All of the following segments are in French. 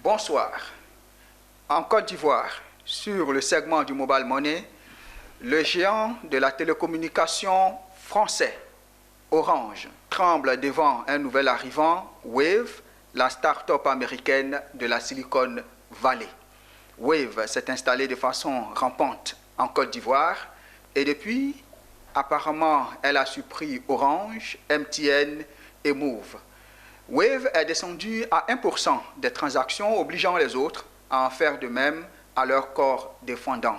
Bonsoir. En Côte d'Ivoire, sur le segment du Mobile Money, le géant de la télécommunication français, Orange, tremble devant un nouvel arrivant, Wave, la start-up américaine de la Silicon Valley. Wave s'est installée de façon rampante en Côte d'Ivoire et depuis, apparemment, elle a surpris Orange, MTN et Move. Wave est descendu à 1% des transactions, obligeant les autres à en faire de même à leur corps défendant.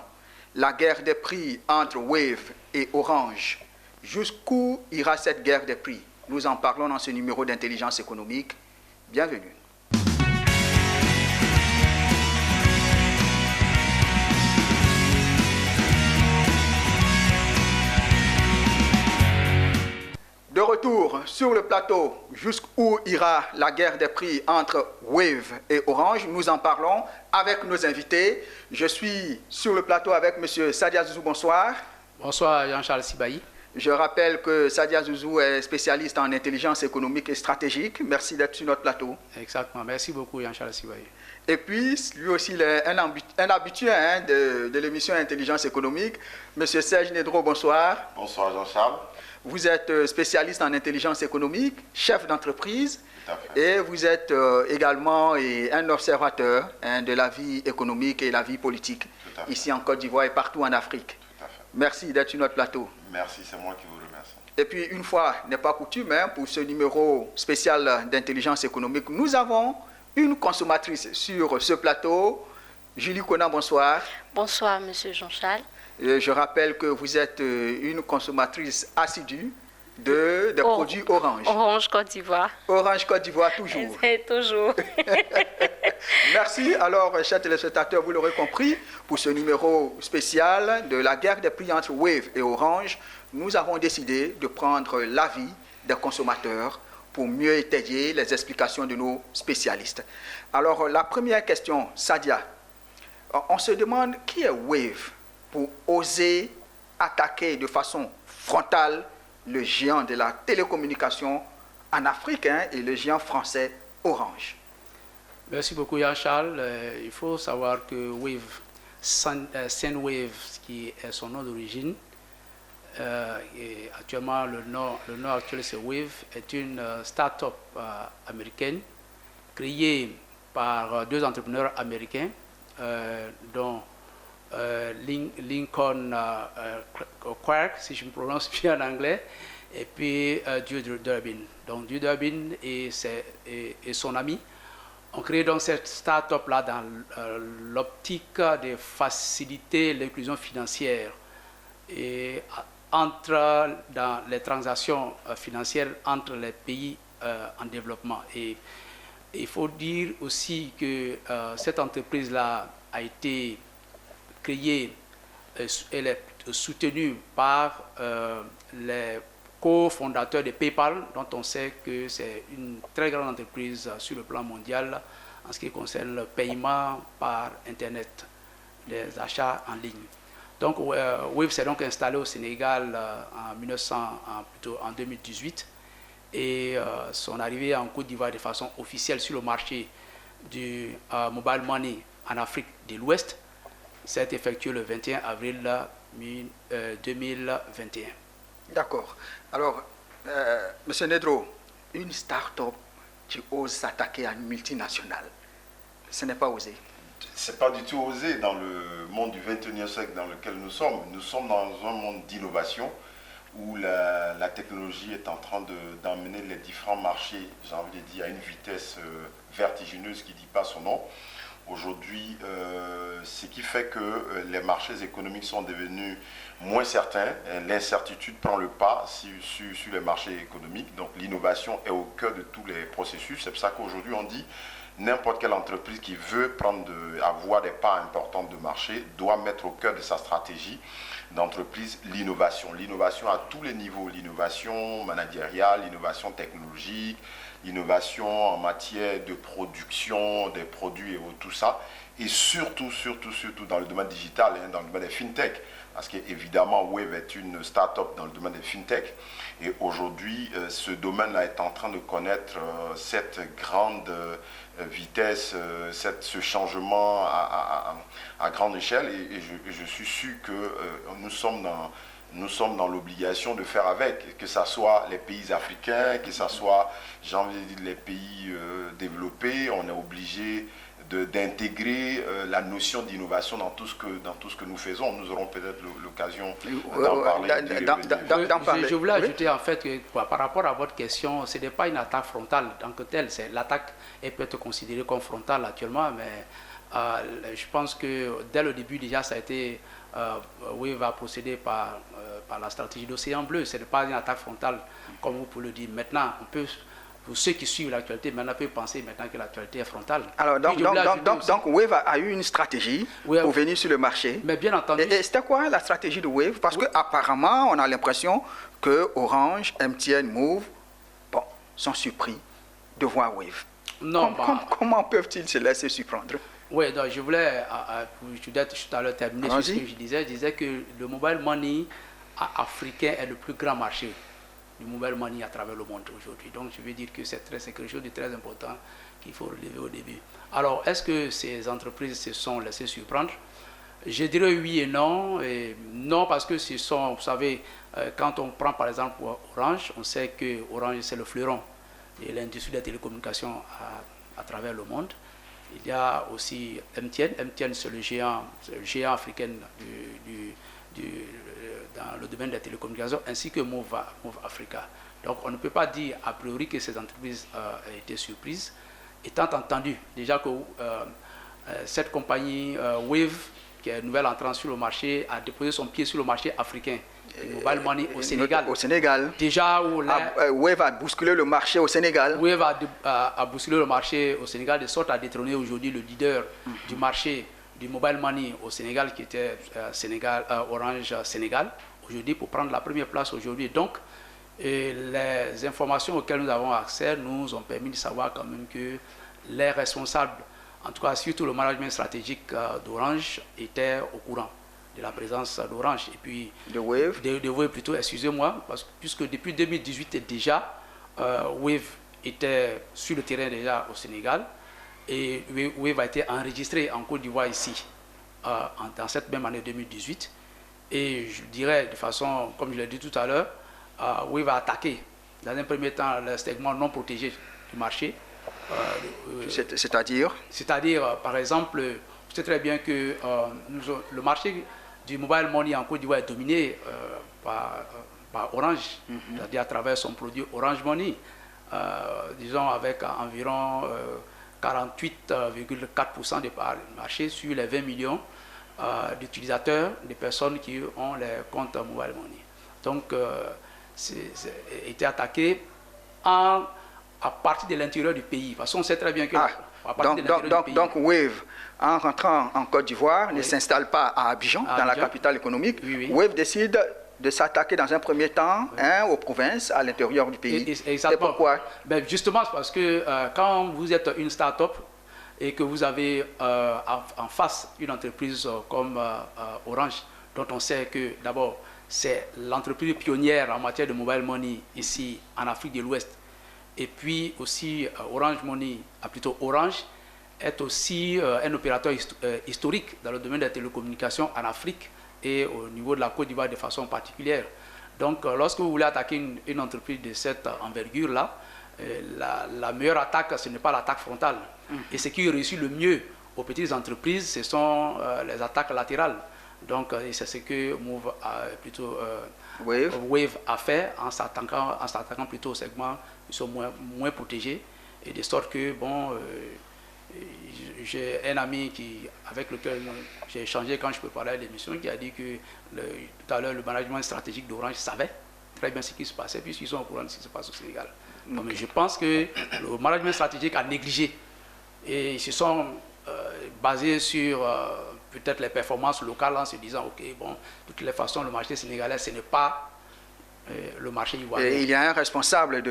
La guerre des prix entre Wave et Orange. Jusqu'où ira cette guerre des prix? Nous en parlons dans ce numéro d'intelligence économique. Bienvenue. De retour sur le plateau, jusqu'où ira la guerre des prix entre Wave et Orange? Nous en parlons avec nos invités. Je suis sur le plateau avec M. Sadia Zouzou, bonsoir. Bonsoir Jean-Charles Sibahi. Je rappelle que Sadia Zouzou est spécialiste en intelligence économique et stratégique. Merci d'être sur notre plateau. Exactement, merci beaucoup Jean-Charles Sibahi. Et puis, lui aussi, il est un habitué de l'émission Intelligence économique. M. Serge Nedro, bonsoir. Bonsoir Jean-Charles. Vous êtes spécialiste en intelligence économique, chef d'entreprise, et vous êtes également un observateur de la vie économique et la vie politique ici en Côte d'Ivoire et partout en Afrique. Merci d'être sur notre plateau. Merci, c'est moi qui vous remercie. Et puis, une fois n'est pas coutume, pour ce numéro spécial d'intelligence économique, nous avons une consommatrice sur ce plateau. Julie Conan, bonsoir. Bonsoir, monsieur Jean-Charles. Je rappelle que vous êtes une consommatrice assidue des produits Orange. Orange Côte d'Ivoire. Orange Côte d'Ivoire, toujours. C'est toujours. Merci. Alors, chers téléspectateurs, vous l'aurez compris, pour ce numéro spécial de la guerre des prix entre Wave et Orange, nous avons décidé de prendre l'avis des consommateurs pour mieux étayer les explications de nos spécialistes. Alors, la première question, Sadia, on se demande qui est Wave pour oser attaquer de façon frontale le géant de la télécommunication en Afrique et le géant français Orange. Merci beaucoup Jean-Charles. Il faut savoir que Wave, Sendwave, qui est son nom d'origine, et actuellement le nom actuel c'est Wave, est une start-up américaine créée par deux entrepreneurs américains dont Lincoln Quark, si je me prononce bien en anglais, et puis Dude Durbin. Donc Dude Durbin et son ami ont créé donc cette start-up-là dans l'optique de faciliter l'inclusion financière et dans les transactions financières entre les pays en développement. Et il faut dire aussi que cette entreprise-là a été créée, elle est soutenue par les cofondateurs de PayPal, dont on sait que c'est une très grande entreprise sur le plan mondial en ce qui concerne le paiement par Internet, les achats en ligne. Donc Wave s'est donc installé au Sénégal en 2018 et son arrivée en Côte d'Ivoire de façon officielle sur le marché du mobile money en Afrique de l'Ouest s'est effectué le 21 avril 2021. D'accord. Alors, M. Nedro, une start-up qui ose s'attaquer à une multinationale, ce n'est pas osé. Ce n'est pas du tout osé dans le monde du 21e siècle dans lequel nous sommes. Nous sommes dans un monde d'innovation où la technologie est en train d'emmener les différents marchés, j'ai envie de dire, à une vitesse vertigineuse qui ne dit pas son nom. Aujourd'hui, ce qui fait que les marchés économiques sont devenus moins certains, l'incertitude prend le pas sur les marchés économiques, donc l'innovation est au cœur de tous les processus. C'est pour ça qu'aujourd'hui on dit n'importe quelle entreprise qui veut avoir des parts importantes de marché doit mettre au cœur de sa stratégie d'entreprise l'innovation. L'innovation à tous les niveaux, l'innovation managériale, l'innovation technologique, innovation en matière de production des produits et tout ça, et surtout dans le domaine digital, hein, dans le domaine des fintech, parce qu'évidemment Wave est une start-up dans le domaine des fintech, et aujourd'hui ce domaine-là est en train de connaître cette grande vitesse, ce changement à grande échelle, et je suis sûr que nous sommes dans l'obligation de faire avec, que ce soit les pays africains, que ce soit, j'ai envie de dire, les pays développés. On est obligé d'intégrer la notion d'innovation dans tout ce que nous faisons. Nous aurons peut-être l'occasion d'en parler. Je voulais ajouter en fait que par rapport à votre question, ce n'est pas une attaque frontale en tant que telle. L'attaque peut être considérée comme frontale actuellement, mais je pense que dès le début déjà ça a été Wave va procéder par la stratégie d'Océan Bleu. Ce n'est pas une attaque frontale comme vous pouvez le dire. Maintenant, on peut, pour ceux qui suivent l'actualité, maintenant peuvent penser maintenant que l'actualité est frontale. Alors donc Wave a eu une stratégie pour venir sur le marché. Mais bien entendu. Et c'était quoi la stratégie de Wave? Parce qu'apparemment, on a l'impression que Orange, MTN, Move, sont surpris de voir Wave. Non, comment peuvent-ils se laisser surprendre? Oui, donc je voulais, tout à l'heure terminer sur ce que je disais que le mobile money africain est le plus grand marché du mobile money à travers le monde aujourd'hui. Donc je veux dire que c'est quelque chose de très important qu'il faut relever au début. Alors, est-ce que ces entreprises se sont laissées surprendre? Je dirais oui et non. Et non, parce que ce sont, vous savez, quand on prend par exemple Orange, on sait que Orange c'est le fleuron de l'industrie des télécommunications à travers le monde. Il y a aussi MTN. MTN, c'est le géant africain dans le domaine des télécommunications, ainsi que Move Africa. Donc, on ne peut pas dire a priori que ces entreprises aient été surprises, étant entendu déjà que cette compagnie Wave, qui est une nouvelle entrante sur le marché, a déposé son pied sur le marché africain. Mobile Money au Sénégal. Au Sénégal. Déjà, Wave a bousculé le marché au Sénégal. Wave a bousculé le marché au Sénégal de sorte à détrôner aujourd'hui le leader du marché du Mobile Money au Sénégal, qui était Orange Sénégal, aujourd'hui, pour prendre la première place aujourd'hui. Donc, les informations auxquelles nous avons accès nous ont permis de savoir quand même que les responsables, en tout cas surtout le management stratégique d'Orange, étaient au courant de la présence d'Orange et puis de Wave, de Wave plutôt, excusez-moi, puisque depuis 2018 déjà, Wave était sur le terrain déjà au Sénégal et Wave a été enregistré en Côte d'Ivoire ici dans cette même année 2018 et je dirais de façon, comme je l'ai dit tout à l'heure, Wave a attaqué dans un premier temps le segment non protégé du marché. C'est-à-dire, par exemple, vous savez très bien que le marché du mobile money en Côte d'Ivoire est dominé par Orange, c'est-à-dire à travers son produit Orange Money, disons avec environ 48,4% de part du marché sur les 20 millions d'utilisateurs, de personnes qui ont les comptes mobile money. Donc, c'est été attaqué à partir de l'intérieur du pays, parce qu'on sait très bien que... Donc Wave, en rentrant en Côte d'Ivoire, ne s'installe pas à Abidjan, dans la capitale économique. Wave décide de s'attaquer dans un premier temps aux provinces à l'intérieur du pays. C'est pourquoi? Justement, parce que quand vous êtes une start-up et que vous avez en face une entreprise comme Orange, dont on sait que d'abord c'est l'entreprise pionnière en matière de mobile money ici en Afrique de l'Ouest, et puis aussi Orange Money, plutôt Orange, est aussi un opérateur historique dans le domaine des télécommunications en Afrique et au niveau de la Côte d'Ivoire de façon particulière. Donc lorsque vous voulez attaquer une entreprise de cette envergure-là, la meilleure attaque, ce n'est pas l'attaque frontale. Et ce qui réussit le mieux aux petites entreprises, ce sont les attaques latérales. Donc c'est ce que Wave a fait en s'attaquant plutôt aux segments qui sont moins protégés, et de sorte que, j'ai un ami avec lequel j'ai échangé quand je préparais l'émission, qui a dit que tout à l'heure, le management stratégique d'Orange savait très bien ce qui se passait, puisqu'ils sont au courant de ce qui se passe au Sénégal. Mais je pense que le management stratégique a négligé, et ils se sont basés sur peut-être les performances locales en se disant, ok, de toutes les façons, le marché sénégalais, ce n'est pas le marché ivoirien. Et il y a un responsable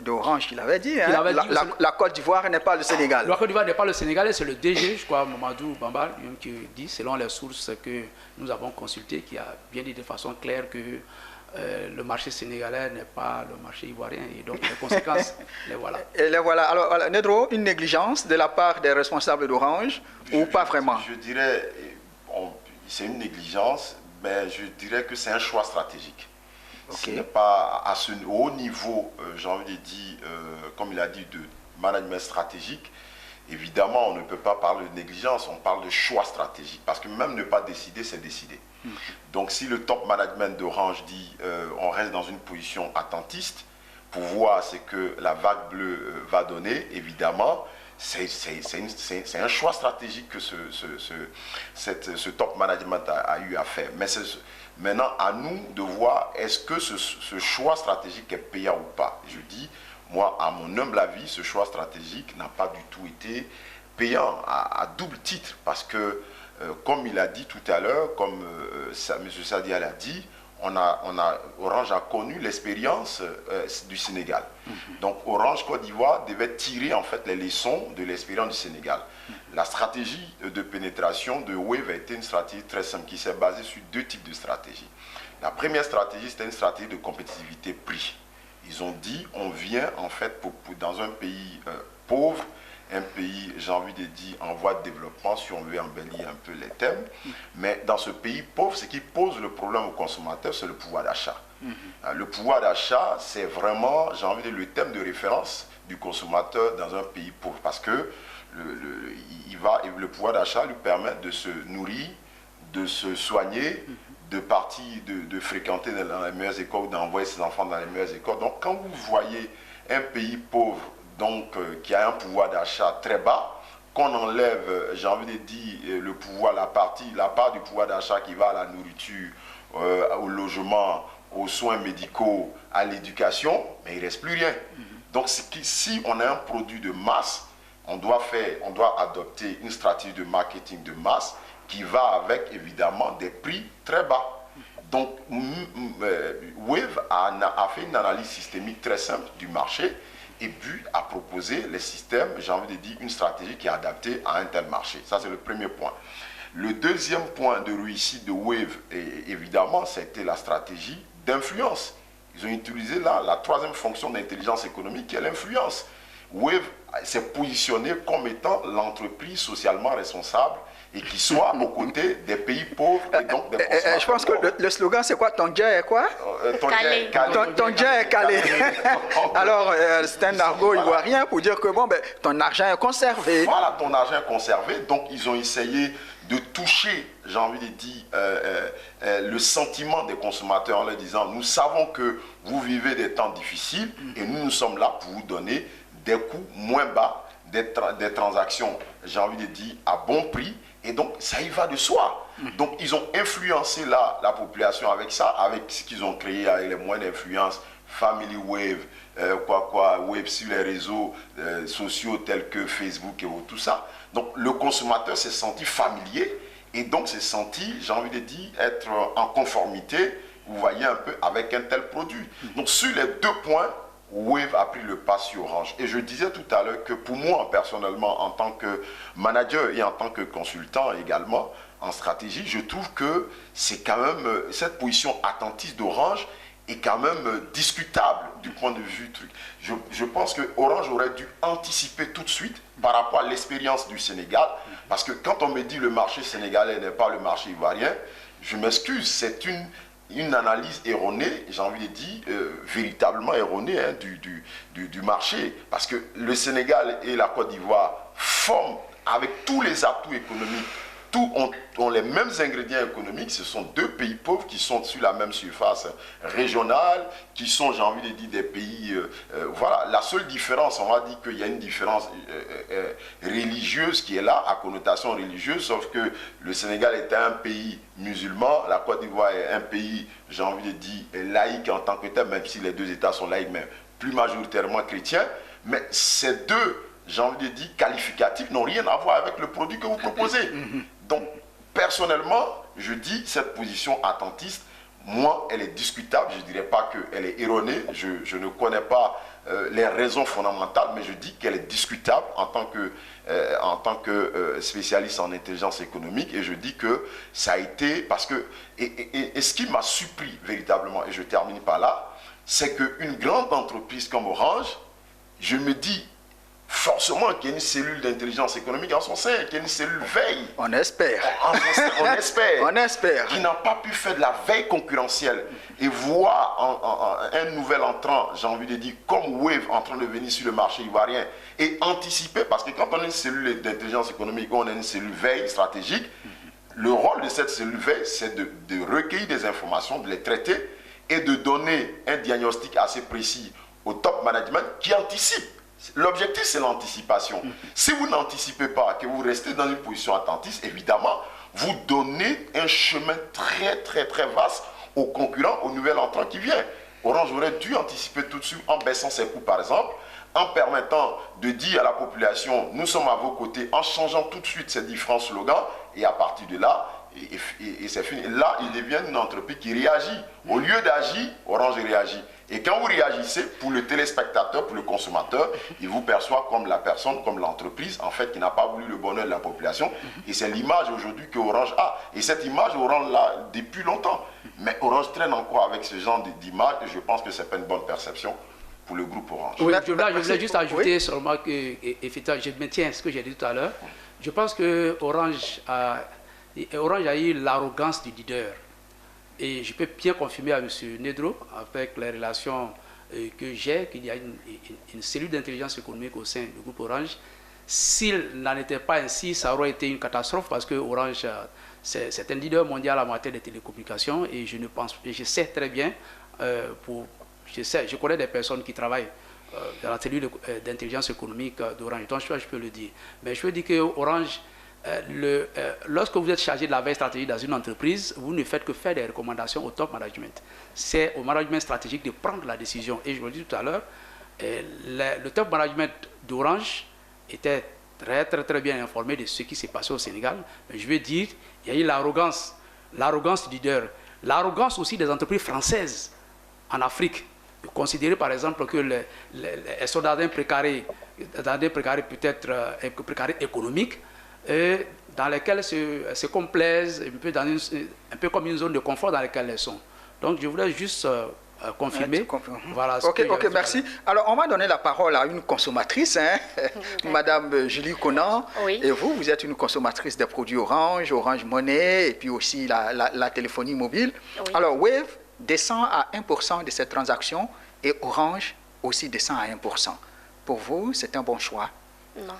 d'Orange qui l'avait dit, Qui l'avait dit, la Côte d'Ivoire n'est pas le Sénégal. La Côte d'Ivoire n'est pas le Sénégal, et c'est le DG, je crois, Mamadou Bamba, qui dit, selon les sources que nous avons consultées, qui a bien dit de façon claire que le marché sénégalais n'est pas le marché ivoirien, et donc les conséquences, les voilà. Et les voilà. Alors, Nedro, une négligence de la part des responsables d'Orange ou pas vraiment? Je dirais, c'est une négligence, mais je dirais que c'est un choix stratégique. Ce n'est pas à ce haut niveau, j'ai envie de dire, comme il a dit, de management stratégique. Évidemment, on ne peut pas parler de négligence, on parle de choix stratégique. Parce que même ne pas décider, c'est décider. Donc si le top management d'Orange dit on reste dans une position attentiste pour voir ce que la vague bleue va donner, évidemment, c'est un choix stratégique que ce top management a eu à faire. Mais c'est maintenant à nous de voir est-ce que ce choix stratégique est payant ou pas. Je dis, moi, à mon humble avis, ce choix stratégique n'a pas du tout été payant à double titre. Parce que, comme il a dit tout à l'heure, comme M. Sadial a dit, Orange a connu l'expérience du Sénégal. Donc Orange Côte d'Ivoire devait tirer en fait les leçons de l'expérience du Sénégal. La stratégie de pénétration de Wave a été une stratégie très simple qui s'est basée sur deux types de stratégies. La première stratégie, c'était une stratégie de compétitivité prix. Ils ont dit, on vient en fait dans un pays pauvre, un pays, j'ai envie de dire, en voie de développement, si on veut embellir un peu les thèmes. Mais dans ce pays pauvre, ce qui pose le problème aux consommateurs, c'est le pouvoir d'achat. Le pouvoir d'achat, c'est vraiment, j'ai envie de dire, le thème de référence du consommateur dans un pays pauvre. Parce que le pouvoir d'achat lui permet de se nourrir, de se soigner, de fréquenter dans les meilleures écoles, d'envoyer ses enfants dans les meilleures écoles. Donc quand vous voyez un pays pauvre, donc qui a un pouvoir d'achat très bas, qu'on enlève, j'ai envie de dire, le pouvoir, la part du pouvoir d'achat qui va à la nourriture, au logement, aux soins médicaux, à l'éducation, mais il ne reste plus rien. Donc si on a un produit de masse, on doit adopter une stratégie de marketing de masse qui va avec évidemment des prix très bas. Donc Wave a fait une analyse systémique très simple du marché et puis a proposé les systèmes, j'ai envie de dire, une stratégie qui est adaptée à un tel marché. Ça, c'est le premier point. Le deuxième point de réussite de Wave, évidemment, c'était la stratégie d'influence. Ils ont utilisé là la troisième fonction d'intelligence économique qui est l'influence. Wave s'est positionné comme étant l'entreprise socialement responsable et qui soit aux côtés des pays pauvres et donc des consommateurs. Je pense que le slogan, c'est quoi? Ton Dieu est quoi? Ton Dieu est calé. Alors, c'est un argot ivoirien pour dire que bon, ton argent est conservé. Voilà, ton argent est conservé. Donc, ils ont essayé de toucher, j'ai envie de dire, le sentiment des consommateurs en leur disant, nous savons que vous vivez des temps difficiles et nous sommes là pour vous donner des coûts moins bas, des transactions, j'ai envie de dire, à bon prix. Et donc, ça y va de soi. Donc, ils ont influencé la population avec ça, avec ce qu'ils ont créé, avec les moyens d'influence, Family Wave, Wave sur les réseaux sociaux tels que Facebook et tout ça. Donc, le consommateur s'est senti familier et donc s'est senti, j'ai envie de dire, être en conformité, vous voyez un peu, avec un tel produit. Donc, sur les deux points, Wave a pris le pas sur Orange. Et je disais tout à l'heure que pour moi, personnellement, en tant que manager et en tant que consultant également, en stratégie, je trouve que c'est quand même, cette position attentiste d'Orange est quand même discutable du point de vue truc. Je pense que Orange aurait dû anticiper tout de suite par rapport à l'expérience du Sénégal, parce que quand on me dit le marché sénégalais n'est pas le marché ivoirien, je m'excuse, c'est une analyse erronée, j'ai envie de dire, véritablement erronée du marché. Parce que le Sénégal et la Côte d'Ivoire forment, avec tous les atouts économiques, ont les mêmes ingrédients économiques. Ce sont deux pays pauvres qui sont sur la même surface régionale, qui sont, j'ai envie de dire, des pays... voilà, la seule différence, on va dire qu'il y a une différence religieuse qui est là, à connotation religieuse, sauf que le Sénégal est un pays musulman, la Côte d'Ivoire est un pays, j'ai envie de dire, laïque en tant que tel, même si les deux États sont laïques, mais plus majoritairement chrétiens. Mais ces deux, j'ai envie de dire, qualificatifs n'ont rien à voir avec le produit que vous proposez. Donc, personnellement, je dis cette position attentiste, moi, elle est discutable. Je ne dirais pas qu'elle est erronée. Je ne connais pas les raisons fondamentales, mais je dis qu'elle est discutable en tant que spécialiste en intelligence économique. Et je dis que ça a été parce que... Et ce qui m'a surpris véritablement, et je termine par là, c'est qu'une grande entreprise comme Orange, je me dis forcément qu'il y a une cellule d'intelligence économique en son sein, qu'il y a une cellule veille. On espère. On espère. On espère. Qui n'a pas pu faire de la veille concurrentielle et voir un nouvel entrant, j'ai envie de dire, comme Wave en train de venir sur le marché ivoirien et anticiper, parce que quand on a une cellule d'intelligence économique, on a une cellule veille stratégique, le rôle de cette cellule veille, c'est de recueillir des informations, de les traiter et de donner un diagnostic assez précis au top management qui anticipe. L'objectif, c'est l'anticipation. Si vous n'anticipez pas, que vous restez dans une position attentiste, évidemment, vous donnez un chemin très, très, très vaste aux concurrents, aux nouvel entrants qui viennent. Orange aurait dû anticiper tout de suite en baissant ses coûts, par exemple, en permettant de dire à la population, nous sommes à vos côtés, en changeant tout de suite ces différents slogans, et à partir de là, et c'est fini. Là, il devient une entreprise qui réagit. Au lieu d'agir, Orange réagit. Et quand vous réagissez, pour le téléspectateur, pour le consommateur, il vous perçoit comme la personne, comme l'entreprise, en fait, qui n'a pas voulu le bonheur de la population. Et c'est l'image aujourd'hui que Orange a. Et cette image, Orange l'a depuis longtemps. Mais Orange traîne encore avec ce genre d'image, et je pense que ce n'est pas une bonne perception pour le groupe Orange. Oui, je voulais juste ajouter seulement que, effectivement, je maintiens ce que j'ai dit tout à l'heure. Je pense que Orange a eu l'arrogance du leader. Et je peux bien confirmer à M. Nedro, avec les relations que j'ai, qu'il y a une cellule d'intelligence économique au sein du groupe Orange. S'il n'en était pas ainsi, ça aurait été une catastrophe parce que Orange, c'est un leader mondial en matière de télécommunications et je sais très bien, je connais des personnes qui travaillent dans la cellule d'intelligence économique d'Orange, donc je peux le dire. Mais je veux dire que Orange, lorsque vous êtes chargé de la veille stratégique dans une entreprise, vous ne faites que faire des recommandations au top management. C'est au management stratégique de prendre la décision. Et je vous le dis tout à l'heure, le top management d'Orange était très, très, très bien informé de ce qui s'est passé au Sénégal. Mais je veux dire, il y a eu l'arrogance du leader, l'arrogance aussi des entreprises françaises en Afrique. De considérer par exemple que elles sont dans un précaré peut-être précaré économique, dans lesquelles se complaisent, un peu comme une zone de confort dans laquelle elles sont. Donc je voulais juste confirmer. Voilà. Ok, merci. Alors on va donner la parole à une consommatrice, Madame Julie Conan. Oui. Et vous êtes une consommatrice des produits Orange, Orange Money, et puis aussi la téléphonie mobile. Oui. Alors Wave descend à 1% de ces transactions et Orange aussi descend à 1%. Pour vous, c'est un bon choix? Non.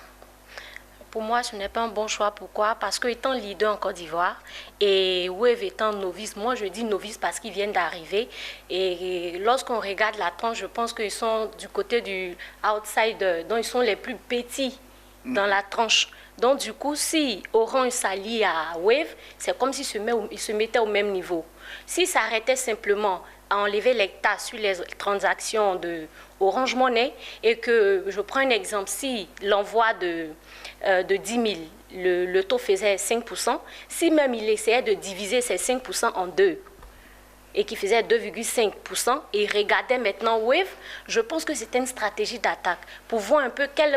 Pour moi, ce n'est pas un bon choix. Pourquoi? Parce qu'étant leader en Côte d'Ivoire et Wave étant novice, moi je dis novice parce qu'ils viennent d'arriver. Et lorsqu'on regarde la tranche, je pense qu'ils sont du côté du outsider, donc ils sont les plus petits dans la tranche. Donc du coup, si Orange s'allie à Wave, c'est comme s'ils se mettaient au même niveau. S'ils s'arrêtaient simplement à enlever les taxes sur les transactions de Orange Money et que, je prends un exemple, si l'envoi de 10 000, le taux faisait 5%, si même il essayait de diviser ces 5% en deux et qui faisait 2,5% et regardait maintenant Wave, je pense que c'était une stratégie d'attaque pour voir un peu quelle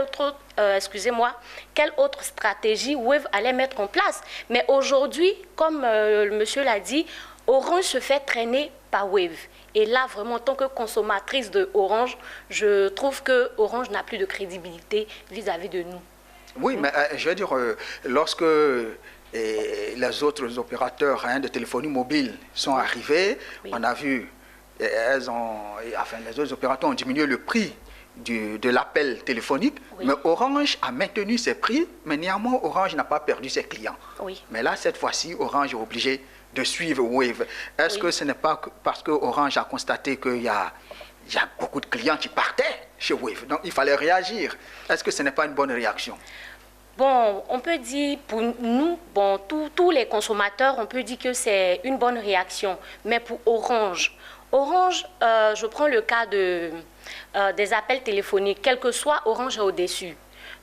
autre stratégie Wave allait mettre en place. Mais aujourd'hui, comme le monsieur l'a dit, Orange se fait traîner par Wave. Et là, vraiment, en tant que consommatrice de Orange, je trouve que Orange n'a plus de crédibilité vis-à-vis de nous. Oui, mais je veux dire, lorsque les autres opérateurs de téléphonie mobile sont arrivés, oui. On a vu, les autres opérateurs ont diminué le prix de l'appel téléphonique, oui. Mais Orange a maintenu ses prix, mais néanmoins, Orange n'a pas perdu ses clients. Oui. Mais là, cette fois-ci, Orange est obligé de suivre Wave. Est-ce que ce n'est pas parce que Orange a constaté qu'il y a beaucoup de clients qui partaient chez Wave, donc il fallait réagir? Est-ce que ce n'est pas une bonne réaction? Bon, on peut dire, pour nous, bon, tous les consommateurs, on peut dire que c'est une bonne réaction. Mais pour Orange, je prends le cas des appels téléphoniques, quel que soit, Orange est au-dessus.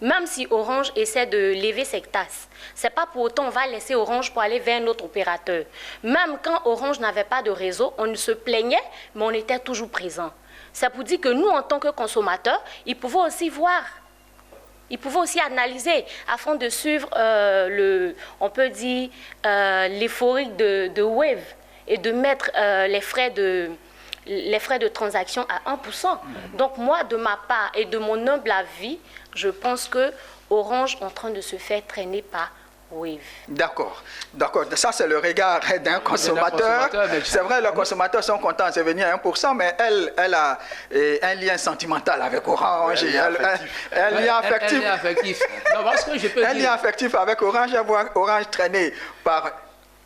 même si Orange essaie de lever ses tasses. Ce n'est pas pour autant on va laisser Orange pour aller vers un autre opérateur. Même quand Orange n'avait pas de réseau, on se plaignait, mais on était toujours présent. C'est pour dire que nous, en tant que consommateurs, ils pouvaient aussi voir. Ils pouvaient aussi analyser afin de suivre, on peut dire, l'euphorie de Wave et de mettre les frais de transaction à 1%. Donc moi, de ma part et de mon humble avis, je pense que Orange est en train de se faire traîner par Wave. D'accord. Ça, c'est le regard d'un consommateur. C'est vrai, les consommateurs sont contents de venir à 1%, mais elle a un lien sentimental avec Orange. Un lien affectif. Non, parce que je peux un lien affectif avec Orange. Elle voit Orange traîner par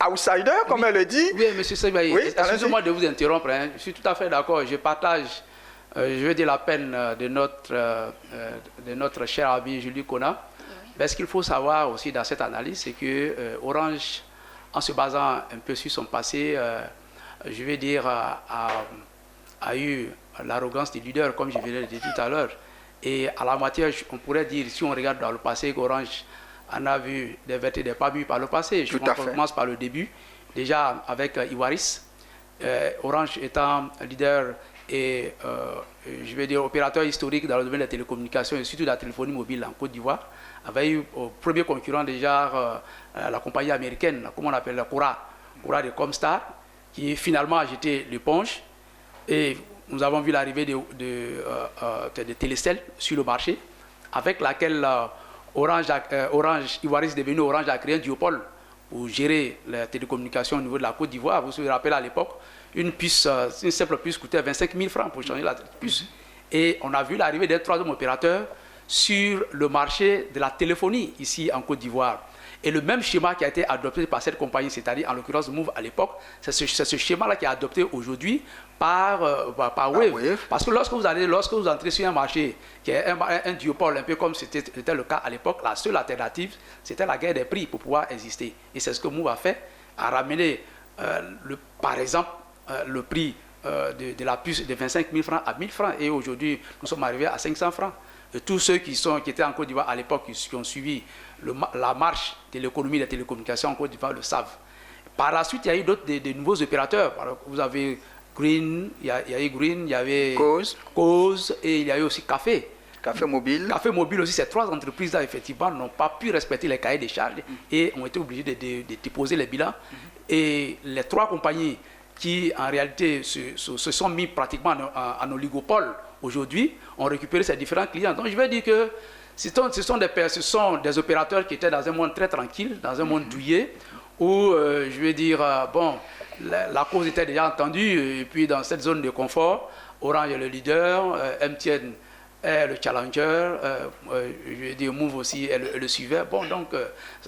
outsider, comme elle le dit. Oui, M. Sebaï, excusez-moi de vous interrompre. Hein. Je suis tout à fait d'accord. Je partage, je veux dire, la peine de notre cher ami Julie Kona. Mais ce qu'il faut savoir aussi dans cette analyse, c'est que Orange, en se basant un peu sur son passé, je vais dire, a eu l'arrogance du leader, comme je viens de le dire tout à l'heure. Et à la matière, on pourrait dire, si on regarde dans le passé, qu'Orange en a vu des vertus et des pas vus par le passé. Je commence par le début, déjà avec Iwaris. Orange étant leader et, je vais dire, opérateur historique dans le domaine des télécommunications et surtout de la téléphonie mobile en Côte d'Ivoire, avait eu au premier concurrent déjà la compagnie américaine, comment on appelle la Cora de Comstar, qui finalement a jeté l'éponge. Et nous avons vu l'arrivée de Télécell sur le marché, avec laquelle Orange Iwaris devenu Orange a créé un duopole pour gérer les télécommunications au niveau de la Côte d'Ivoire. Vous vous rappelez à l'époque, une simple puce coûtait 25 000 francs pour changer la puce. Et on a vu l'arrivée d'un troisième opérateur sur le marché de la téléphonie ici en Côte d'Ivoire. Et le même schéma qui a été adopté par cette compagnie, c'est-à-dire en l'occurrence Move à l'époque, c'est ce schéma-là qui est adopté aujourd'hui par Wave. Parce que lorsque vous entrez sur un marché qui est un duopole, un peu comme c'était le cas à l'époque, la seule alternative, c'était la guerre des prix pour pouvoir exister. Et c'est ce que Move a fait, a ramené, par exemple, le prix de la puce de 25 000 francs à 1 000 francs. Et aujourd'hui, nous sommes arrivés à 500 francs. Et tous ceux qui étaient en Côte d'Ivoire à l'époque, qui ont suivi la marche de l'économie des télécommunications en Côte d'Ivoire le savent. Par la suite, il y a eu des nouveaux opérateurs. Vous avez Green, il y a eu Green, il y avait Cause et il y a eu aussi Café. Café Mobile. Café Mobile aussi, ces trois entreprises-là, effectivement, n'ont pas pu respecter les cahiers des charges et ont été obligées de déposer les bilans. Et les trois compagnies qui, en réalité, se sont mis pratiquement en oligopole aujourd'hui, ont récupéré ces différents clients. Donc, je vais dire que ce sont des opérateurs qui étaient dans un monde très tranquille, dans un monde douillet, où, je vais dire, la cause était déjà entendue, et puis dans cette zone de confort, Orange est le leader, MTN est le challenger, je vais dire, Move aussi est le suiveur. Bon, donc,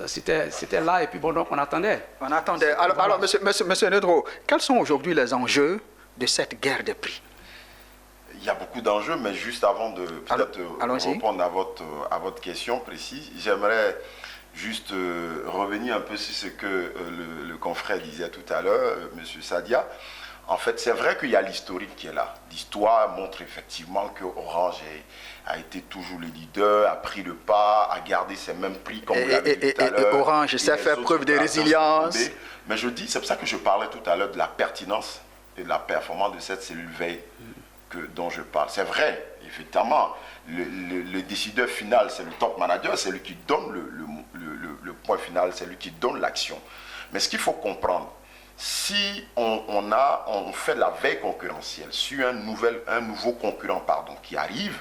c'était là, et puis bon, donc on attendait. On attendait. Alors monsieur Nedro, quels sont aujourd'hui les enjeux de cette guerre des prix? Il y a beaucoup d'enjeux, mais juste avant de peut-être répondre à votre question précise, j'aimerais juste revenir un peu sur ce que le confrère disait tout à l'heure, M. Sadia. En fait, c'est vrai qu'il y a l'historique qui est là. L'histoire montre effectivement que Orange a été toujours le leader, a pris le pas, a gardé ses mêmes prix, comme vous l'avez dit tout à l'heure. Et Orange sait faire preuve de résilience. Mais je dis, c'est pour ça que je parlais tout à l'heure de la pertinence et de la performance de cette cellule veille dont je parle. C'est vrai, effectivement, le décideur final, c'est le top manager, c'est lui qui donne le point final, c'est lui qui donne l'action. Mais ce qu'il faut comprendre, si on fait la veille concurrentielle sur un nouveau concurrent qui arrive,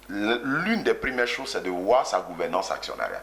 l'une des premières choses, c'est de voir sa gouvernance actionnariale.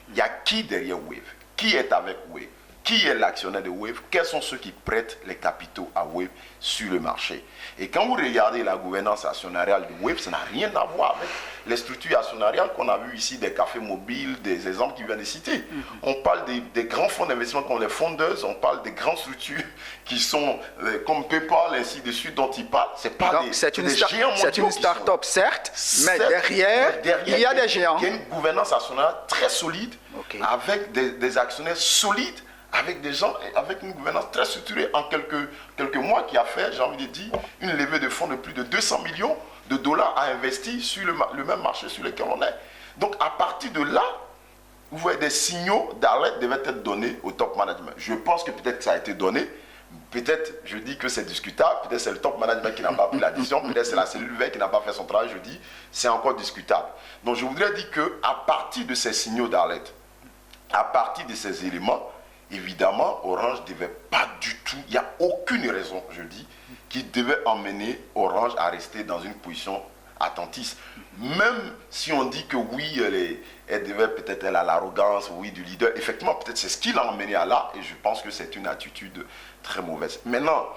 Il y a qui derrière Wave? Qui est avec Wave? Qui est l'actionnaire de Wave? Quels sont ceux qui prêtent les capitaux à Wave sur le marché? Et quand vous regardez la gouvernance actionnariale de Wave, ça n'a rien à voir avec les structures actionnariales qu'on a vues ici, des cafés mobiles, des exemples qui viennent de citer. On parle des grands fonds d'investissement comme les fondeuses, on parle des grandes structures qui sont comme PayPal, ainsi de suite, dont ils parlent. C'est pas des géants mondiaux. C'est une start-up, certes, mais derrière, il y a des géants. Il y a une gouvernance actionnariale très solide, avec des actionnaires solides, avec des gens, avec une gouvernance très structurée en quelques mois, qui a fait, j'ai envie de dire, une levée de fonds de plus de 200 millions de dollars à investir sur le même marché sur lequel on est. Donc à partir de là, vous voyez, des signaux d'alerte devaient être donnés au top management. Je pense que peut-être que ça a été donné. Peut-être, je dis que c'est discutable. Peut-être c'est le top management qui n'a pas pris la décision. Peut-être c'est la cellule veille qui n'a pas fait son travail. Je dis, c'est encore discutable. Donc je voudrais dire qu'à partir de ces signaux d'alerte, à partir de ces éléments, évidemment, Orange ne devait pas du tout, il n'y a aucune raison, je dis, qui devait emmener Orange à rester dans une position attentiste. Même si on dit que oui, elle devait peut-être être à l'arrogance, oui, du leader, effectivement, peut-être c'est ce qui l'a emmené à là, et je pense que c'est une attitude très mauvaise. Maintenant,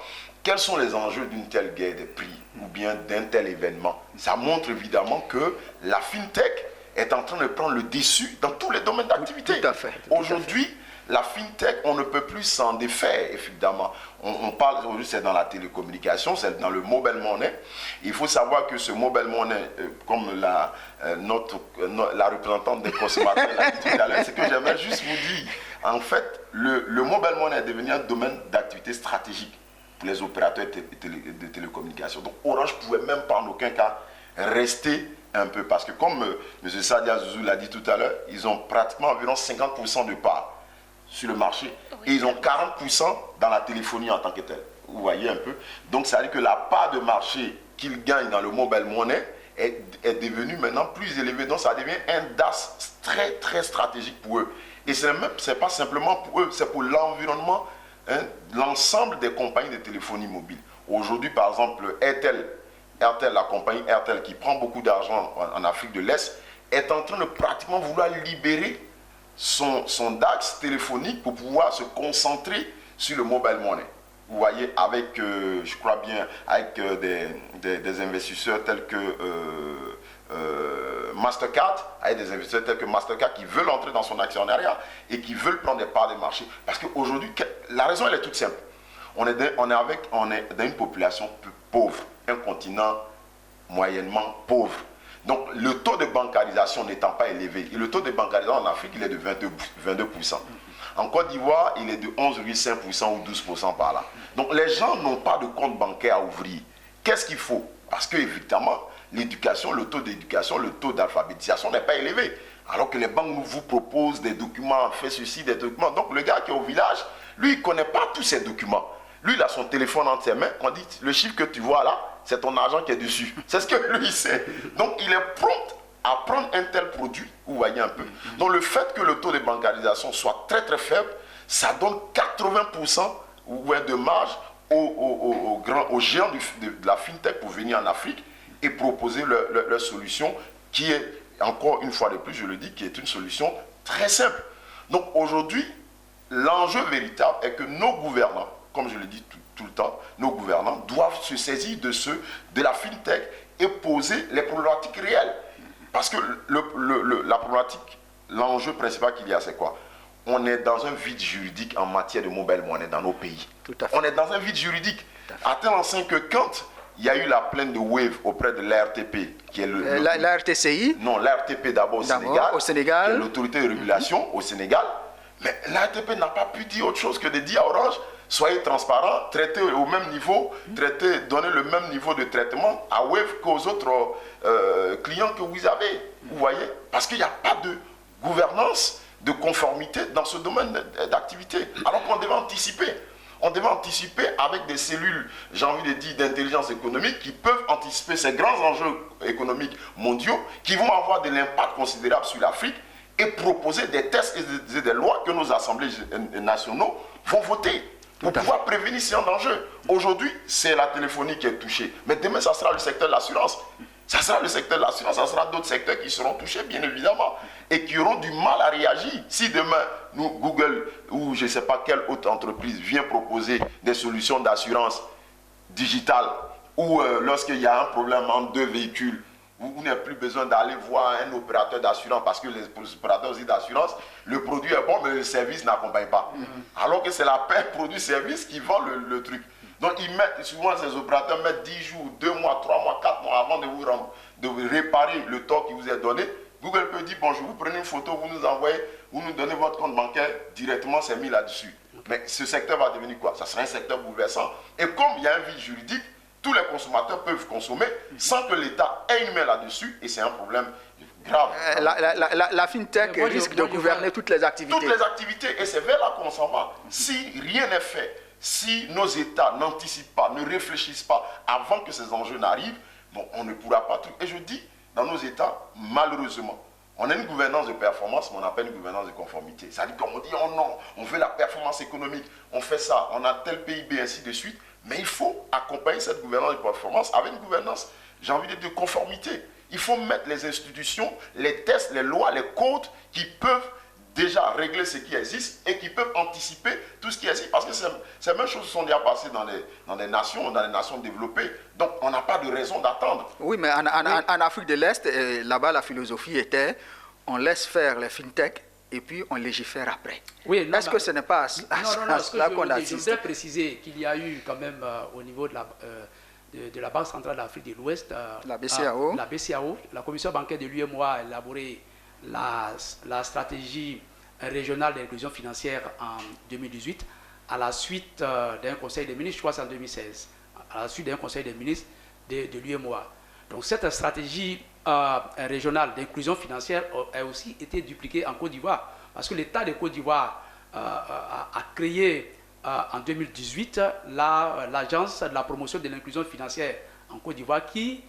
quels sont les enjeux d'une telle guerre des prix, ou bien d'un tel événement? Ça montre évidemment que la FinTech est en train de prendre le dessus dans tous les domaines d'activité. Tout à fait. Aujourd'hui, la FinTech, on ne peut plus s'en défaire, évidemment. On parle aujourd'hui, c'est dans la télécommunication, c'est dans le mobile money. Il faut savoir que ce mobile money, comme la représentante des consommateurs l'a dit tout à l'heure, c'est que j'aimerais juste vous dire, en fait, le mobile money est devenu un domaine d'activité stratégique pour les opérateurs de télécommunications. Donc Orange ne pouvait même pas en aucun cas rester un peu, parce que comme M. Sadia Zouzou l'a dit tout à l'heure, ils ont pratiquement environ 50% de parts sur le marché, et ils ont 40% dans la téléphonie en tant que telle. Vous voyez un peu. Donc ça veut dire que la part de marché qu'ils gagnent dans le mobile money est devenue maintenant plus élevée. Donc ça devient un DAS très très stratégique pour eux. Et ce n'est pas simplement pour eux, c'est pour l'environnement, hein, l'ensemble des compagnies de téléphonie mobile. Aujourd'hui, par exemple, Airtel, la compagnie Airtel qui prend beaucoup d'argent en Afrique de l'Est, est en train de pratiquement vouloir libérer son DAX téléphonique pour pouvoir se concentrer sur le mobile money. Vous voyez, avec, je crois bien, avec des investisseurs tels que Mastercard, avec des investisseurs tels que Mastercard qui veulent entrer dans son actionnariat et qui veulent prendre des parts des marchés. Parce qu'aujourd'hui, la raison elle est toute simple. On est dans une population pauvre, un continent moyennement pauvre. Donc le taux de bancarisation n'étant pas élevé, et le taux de bancarisation en Afrique il est de 22%. En Côte d'Ivoire, il est de 11,5% ou 12% par là. Donc les gens n'ont pas de compte bancaire à ouvrir. Qu'est-ce qu'il faut? Parce que évidemment, l'éducation, le taux d'éducation, le taux d'alphabétisation n'est pas élevé. Alors que les banques vous proposent des documents, fait ceci, des documents. Donc le gars qui est au village, lui, il ne connaît pas tous ces documents. Lui, il a son téléphone entre ses mains. On dit, le chiffre que tu vois là, c'est ton argent qui est dessus. C'est ce que lui sait. Donc, il est prompt à prendre un tel produit. Vous voyez un peu. Donc, le fait que le taux de bancarisation soit très, très faible, ça donne 80% de marge aux géants de la FinTech pour venir en Afrique et proposer leur solution qui est, encore une fois de plus, je le dis, qui est une solution très simple. Donc, aujourd'hui, l'enjeu véritable est que nos gouvernants, comme je le dis tout le temps, nos gouvernants doivent se saisir de la FinTech et poser les problématiques réelles. Parce que la problématique, l'enjeu principal qu'il y a, c'est quoi? On est dans un vide juridique en matière de mobile money dans nos pays. Tout à fait. On est dans un vide juridique. À tel enseigne que quand il y a eu la plainte de Wave auprès de l'ARTP, qui est la RTCI? Non, l'ARTP d'abord au Sénégal. L'autorité de régulation au Sénégal. Mais l'ARTP n'a pas pu dire autre chose que de dire à Orange, soyez transparent, traitez au même niveau, donnez le même niveau de traitement à Wave qu'aux autres clients que vous avez. Vous voyez? Parce qu'il n'y a pas de gouvernance, de conformité dans ce domaine d'activité. Alors qu'on devait anticiper. On devait anticiper avec des cellules, j'ai envie de dire, d'intelligence économique qui peuvent anticiper ces grands enjeux économiques mondiaux qui vont avoir de l'impact considérable sur l'Afrique et proposer des tests et des lois que nos assemblées nationaux vont voter pour pouvoir prévenir ces enjeux. Aujourd'hui, c'est la téléphonie qui est touchée. Mais demain, ça sera le secteur de l'assurance. Ça sera le secteur de l'assurance, ça sera d'autres secteurs qui seront touchés, bien évidemment, et qui auront du mal à réagir. Si demain, Google ou je ne sais pas quelle autre entreprise vient proposer des solutions d'assurance digitale, ou lorsqu'il y a un problème entre deux véhicules, vous n'avez plus besoin d'aller voir un opérateur d'assurance parce que les opérateurs d'assurance, le produit est bon, mais le service n'accompagne pas. Alors que c'est la paire produit-service qui vend le truc. Donc souvent ces opérateurs mettent 10 jours, 2 mois, 3 mois, 4 mois avant de vous réparer le tort qui vous est donné. Google peut dire, bonjour, vous prenez une photo, vous nous envoyez, vous nous donnez votre compte bancaire, directement c'est mis là-dessus. Mais ce secteur va devenir quoi? Ça sera un secteur bouleversant. Et comme il y a un vide juridique, tous les consommateurs peuvent consommer sans que l'État ait une main là-dessus, et c'est un problème grave. La FinTech risque de gouverner toutes les activités. Toutes les activités, et c'est vers là qu'on s'en va. Si rien n'est fait, si nos États n'anticipent pas, ne réfléchissent pas avant que ces enjeux n'arrivent, bon, on ne pourra pas tout. Et je dis, dans nos États, malheureusement, on a une gouvernance de performance, mais on n'a pas une gouvernance de conformité. C'est-à-dire qu'on dit, oh non, on veut la performance économique, on fait ça, on a tel PIB, ainsi de suite. Mais il faut accompagner cette gouvernance de performance avec une gouvernance, j'ai envie de dire, de conformité. Il faut mettre les institutions, les tests, les lois, les codes qui peuvent déjà régler ce qui existe et qui peuvent anticiper tout ce qui existe. Parce que ces mêmes choses sont déjà passées dans les nations développées. Donc on n'a pas de raison d'attendre. Oui, mais en Afrique de l'Est, là-bas, la philosophie était on laisse faire les FinTech et puis on légifère après. Oui, est-ce que ce n'est pas à cela qu'on assiste? Je voudrais préciser qu'il y a eu quand même au niveau de la Banque centrale d'Afrique de l'Ouest, la BCAO, la Commission bancaire de l'UEMOA a élaboré la stratégie régionale d'inclusion financière en 2018 à la suite d'un conseil des ministres, je crois que c'est en 2016, à la suite d'un conseil des ministres de l'UEMOA. Donc cette stratégie régionale d'inclusion financière a aussi été dupliquée en Côte d'Ivoire parce que l'État de Côte d'Ivoire a créé en 2018 l'agence de la promotion de l'inclusion financière en Côte d'Ivoire qui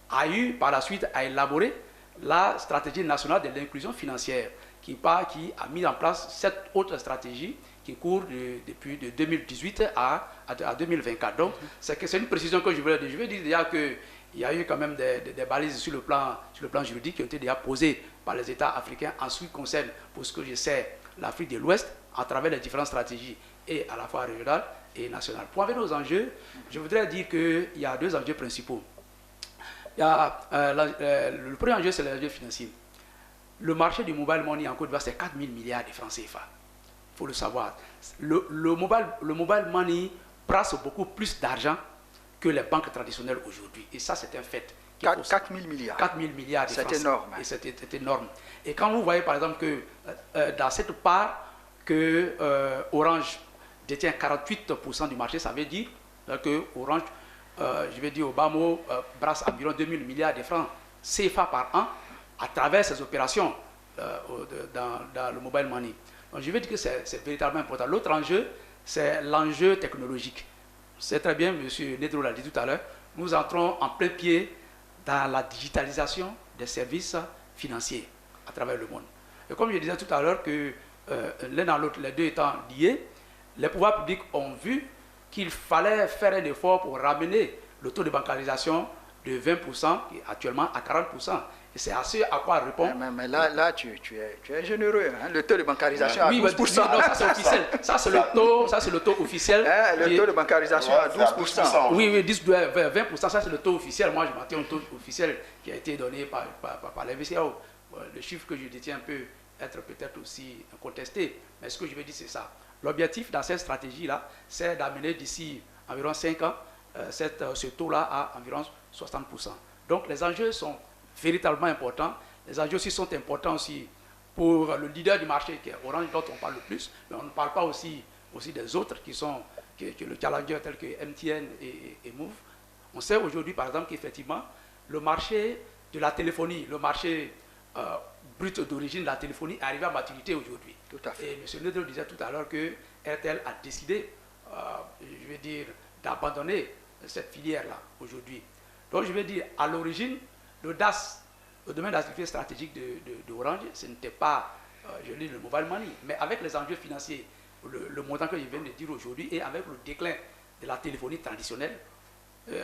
a eu par la suite à élaborer la stratégie nationale de l'inclusion financière qui a mis en place cette autre stratégie qui court depuis 2018 à 2024. Donc c'est une précision que je veux dire déjà qu'il y a eu quand même des balises sur le plan juridique qui ont été déjà posées par les États africains en ce qui concerne, pour ce que je sais, l'Afrique de l'Ouest à travers les différentes stratégies et à la fois régionales et nationales. Pour revenir aux enjeux, je voudrais dire qu'il y a deux enjeux principaux. Le premier enjeu, c'est l'enjeu financier. Le marché du mobile money en Côte d'Ivoire, c'est 4 000 milliards de francs CFA. Il faut le savoir. Le mobile money brasse beaucoup plus d'argent que les banques traditionnelles aujourd'hui. Et ça, c'est un fait. 4 000 milliards. 4 000 milliards de francs. C'est énorme. Et c'est énorme. Et quand vous voyez, par exemple, que dans cette part, que Orange détient 48% du marché, ça veut dire que Orange, je vais dire au bas mot, brasse environ 2 000 milliards de francs CFA par an à travers ces opérations dans le mobile money. Donc je veux dire que c'est véritablement important. L'autre enjeu, c'est l'enjeu technologique. C'est très bien, M. Nedro l'a dit tout à l'heure, nous entrons en plein pied dans la digitalisation des services financiers à travers le monde. Et comme je disais tout à l'heure que l'un dans l'autre, les deux étant liés, les pouvoirs publics ont vu qu'il fallait faire un effort pour ramener le taux de bancarisation de 20% actuellement à 40%. Et c'est à ce à quoi répond... Mais là tu es généreux. Hein? Le taux de bancarisation à 12%. Non, ça c'est officiel. Ça c'est le taux officiel. Le taux de bancarisation à 12%. Oui, 20%, ça c'est le taux officiel. Moi, je m'attends au taux officiel qui a été donné par la BCAO. Le chiffre que je détiens peut être peut-être aussi contesté. Mais ce que je veux dire, c'est ça. L'objectif dans cette stratégie-là, c'est d'amener d'ici environ 5 ans ce taux-là à environ 60%. Donc les enjeux sont véritablement importants. Les enjeux aussi sont importants aussi pour le leader du marché qui est Orange, dont on parle le plus, mais on ne parle pas aussi des autres qui sont le challenger tel que MTN et Move. On sait aujourd'hui par exemple qu'effectivement le marché de la téléphonie, le marché brut d'origine de la téléphonie est arrivé à maturité aujourd'hui. Tout à fait. Et M. Nedro disait tout à l'heure que RTL a décidé, je vais dire, d'abandonner cette filière-là aujourd'hui. Donc je vais dire, à l'origine, le DAS, le domaine d'activité stratégique d'Orange, ce n'était pas, je dis, le mobile money, mais avec les enjeux financiers, le montant que je viens de dire aujourd'hui, et avec le déclin de la téléphonie traditionnelle,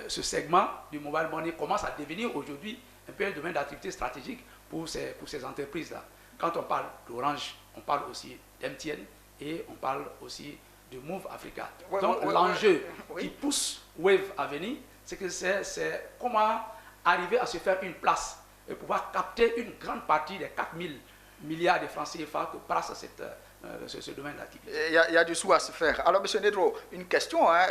ce segment du mobile money commence à devenir aujourd'hui un peu un domaine d'activité stratégique pour ces entreprises-là. Quand on parle d'Orange, on parle aussi d'MTN et on parle aussi de Move Africa. Donc l'enjeu qui pousse Wave à venir, c'est que c'est comment arriver à se faire une place et pouvoir capter une grande partie des 4 000 milliards de francs CFA que brasse ce domaine d'activité. Il y a du sous à se faire. Alors, M. Nedro, une question. Hein,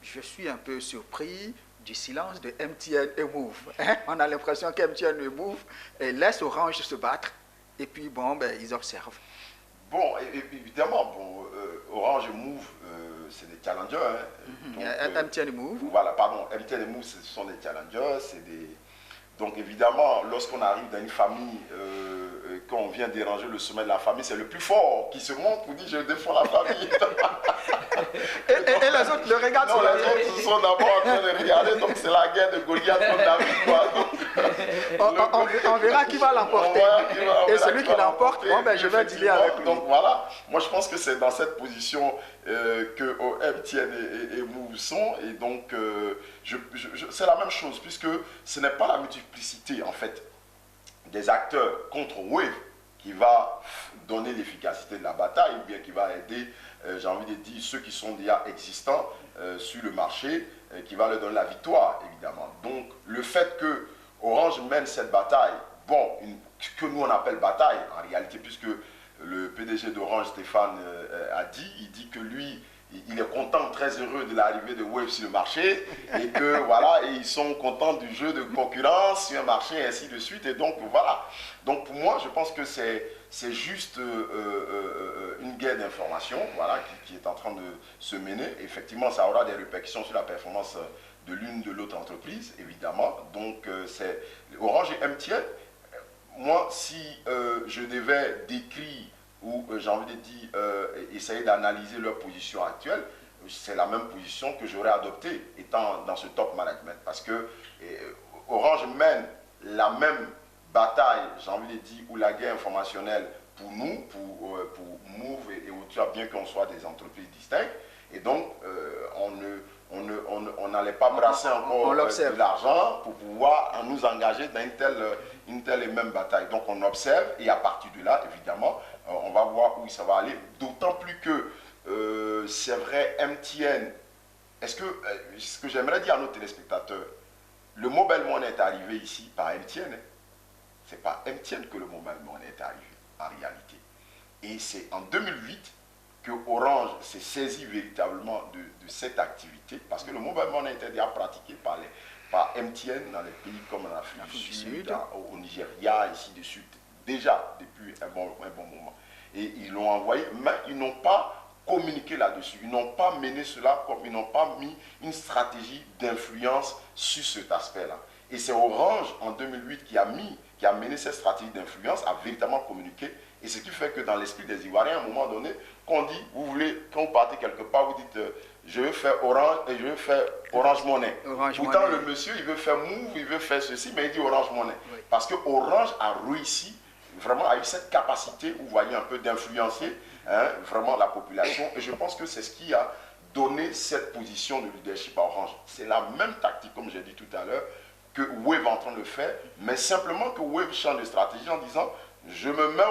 je suis un peu surpris du silence de MTN et Move. Hein? On a l'impression qu'MTN et Move laissent Orange se battre et puis, bon, ben, ils observent. Bon, évidemment, Orange et Move, c'est des challengers. Hein. Donc, MTN et Move. Voilà, pardon, MTN et Move, ce sont des challengers, c'est des Donc évidemment, lorsqu'on arrive dans une famille, quand on vient déranger le sommet de la famille, c'est le plus fort qui se montre pour dire je défends la famille. et les autres le regardent. Non, les autres sont d'abord en train de regarder, donc c'est la guerre de Goliath contre David, quoi. On verra qui va l'emporter. Et celui qui l'emporte, bon, ben, je vais dealer avec lui. Donc voilà, moi je pense que c'est dans cette position que MTN et Move sont, et donc c'est la même chose, puisque ce n'est pas la multiplicité en fait des acteurs contre Wave qui va donner l'efficacité de la bataille, ou bien qui va aider, j'ai envie de dire, ceux qui sont déjà existants sur le marché, qui va leur donner la victoire, évidemment. Donc, le fait que Orange mène cette bataille, bon, que nous on appelle bataille, en réalité, puisque le PDG d'Orange, Stéphane, il dit que lui, il est content, très heureux de l'arrivée de Wave sur le marché, et que voilà, et ils sont contents du jeu de concurrence sur un marché, et ainsi de suite, et donc voilà. Donc pour moi, je pense que c'est juste une guerre d'information, voilà, qui est en train de se mener. Effectivement, ça aura des répercussions sur la performance de l'une de l'autre entreprise, évidemment. Donc c'est Orange et MTN. Moi, si je devais décrire ou j'ai envie de dire, essayer d'analyser leur position actuelle, c'est la même position que j'aurais adoptée étant dans ce top management. Parce que Orange mène la même bataille, j'ai envie de dire, ou la guerre informationnelle pour nous, pour Move et Otua, bien qu'on soit des entreprises distinctes. Et donc, on n'allait pas brasser encore de l'argent pour pouvoir nous engager dans une telle et même bataille. Donc, on observe et à partir de là, évidemment, on va voir où ça va aller. D'autant plus que c'est vrai, MTN, ce que j'aimerais dire à nos téléspectateurs, le mobile money est arrivé ici par MTN. C'est pas MTN que le mobile money est arrivé en réalité. Et c'est en 2008 que Orange s'est saisi véritablement de cette activité, parce que le mobile money était déjà pratiqué par MTN dans les pays comme l'Afrique du Sud, au Nigeria, ainsi de suite, déjà depuis un bon moment. Et ils l'ont envoyé, mais ils n'ont pas communiqué là-dessus. Ils n'ont pas mené cela comme ils n'ont pas mis une stratégie d'influence sur cet aspect-là. Et c'est Orange en 2008 qui a mené cette stratégie d'influence, a véritablement communiqué. Et ce qui fait que dans l'esprit des Ivoiriens, à un moment donné, quand on dit, quand vous partez quelque part, vous dites je veux faire Orange et je veux faire Orange Money. Pourtant, le monsieur, il veut faire Move, il veut faire ceci, mais il dit Orange Money. Oui. Parce que Orange a réussi, vraiment a eu cette capacité, vous voyez, un peu d'influencer vraiment la population. Et je pense que c'est ce qui a donné cette position de leadership à Orange. C'est la même tactique, comme j'ai dit tout à l'heure, que Wave est en train de faire, mais simplement que Wave change de stratégie en disant je me mets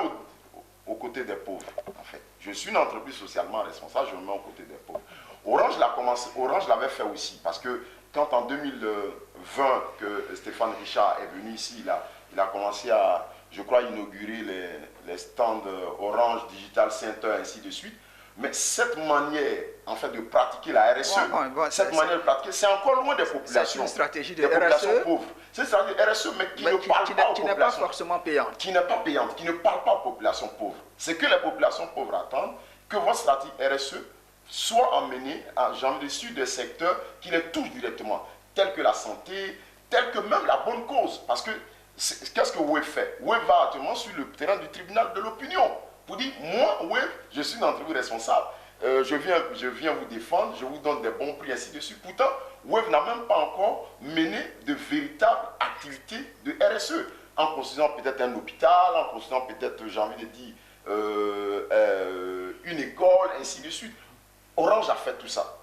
aux côtés des pauvres, en fait. Je suis une entreprise socialement responsable, je me mets aux côtés des pauvres. Orange l'avait fait aussi, parce que quand en 2020 que Stéphane Richard est venu ici, il a commencé à, je crois, inaugurer les stands Orange Digital Center, ainsi de suite. Mais cette manière, en fait, de pratiquer la RSE, cette manière de pratiquer, c'est encore loin des populations. C'est une stratégie de des populations RSE pauvres. C'est une stratégie de RSE, mais qui ne parle pas aux populations. Qui n'est pas forcément payante. Qui n'est pas payante, qui ne parle pas aux populations pauvres. C'est que les populations pauvres attendent que votre stratégie RSE soit emmenée, j'ai envie de dire, sur des secteurs qui les touchent directement, tels que la santé, tels que même la bonne cause. Parce que, qu'est-ce que Wave fait? Wave va actuellement sur le terrain du tribunal de l'opinion. Pour dire, moi, Wave, je suis une entreprise responsable, je viens vous défendre, je vous donne des bons prix, ainsi de suite. Pourtant, Wave n'a même pas encore mené de véritables activités de RSE, en construisant peut-être un hôpital, en construisant peut-être, j'ai envie de dire, une école, ainsi de suite. Orange a fait tout ça,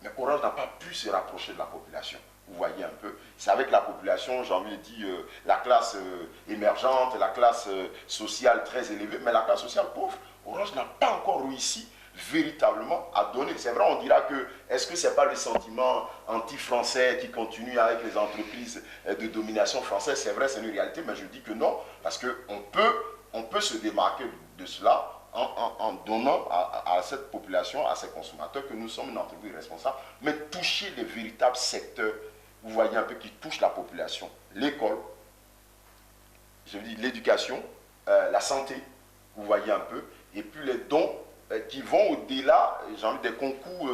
mais Orange n'a pas pu se rapprocher de la population. Vous voyez un peu, c'est avec la population, j'ai envie de dire, la classe émergente, la classe sociale très élevée, mais la classe sociale pauvre, Orange n'a pas encore réussi véritablement à donner. C'est vrai, on dira que, est-ce que ce n'est pas le sentiment anti-français qui continue avec les entreprises de domination française? C'est vrai, c'est une réalité, mais je dis que non, parce qu'on peut se démarquer de cela en donnant à cette population, à ces consommateurs, que nous sommes une entreprise responsable, mais toucher les véritables secteurs, vous voyez un peu, qui touchent la population. L'école, je veux dire l'éducation, la santé, vous voyez un peu, et puis les dons qui vont au-delà, des concours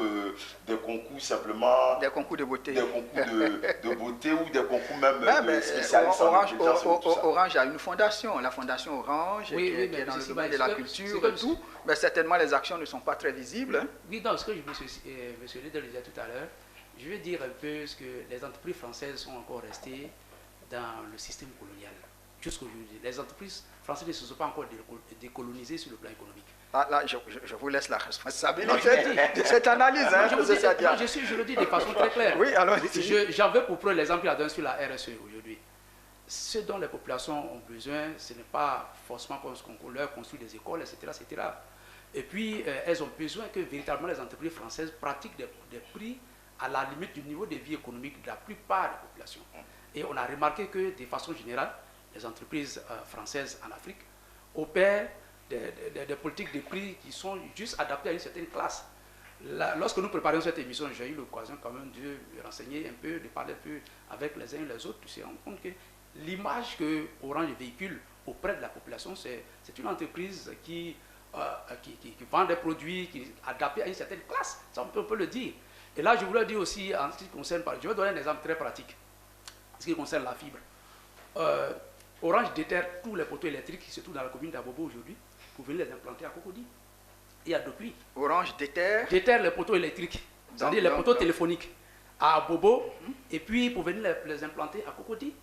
simplement... Des concours de beauté. Des concours de beauté ou des concours même spécialistes Orange a une fondation, la fondation Orange, qui est dans le domaine de la culture et tout, mais certainement les actions ne sont pas très visibles. Hein. Oui, dans ce que je me le disait tout à l'heure, je vais dire un peu ce que les entreprises françaises sont encore restées dans le système colonial. Jusqu'aujourd'hui, les entreprises françaises ne se sont pas encore décolonisées sur le plan économique. Ah, là, je vous laisse la responsabilité de cette analyse. Hein, je le dis de façon très claire. Oui, alors, j'en veux pour preuve l'exemple sur la RSE aujourd'hui. Ce dont les populations ont besoin, ce n'est pas forcément qu'on leur construit des écoles, etc., etc. Et puis, elles ont besoin que véritablement les entreprises françaises pratiquent des prix à la limite du niveau de vie économique de la plupart des populations. Et on a remarqué que, de façon générale, les entreprises françaises en Afrique opèrent des politiques de prix qui sont juste adaptées à une certaine classe. Lorsque nous préparions cette émission, j'ai eu l'occasion quand même de me renseigner un peu, de parler un peu avec les uns et les autres. Tu te rends compte que l'image que Orange véhicule auprès de la population, c'est une entreprise qui vend des produits qui sont adaptés à une certaine classe. Ça, on peut le dire. Et là, je voulais dire aussi, en ce qui concerne, je vais donner un exemple très pratique, en ce qui concerne la fibre. Orange déterre tous les poteaux électriques qui se trouvent dans la commune d'Abobo aujourd'hui pour venir les implanter à Cocody et à Depuis. Orange déterre les poteaux électriques, c'est-à-dire les poteaux téléphoniques à Abobo et puis pour venir les implanter à Cocody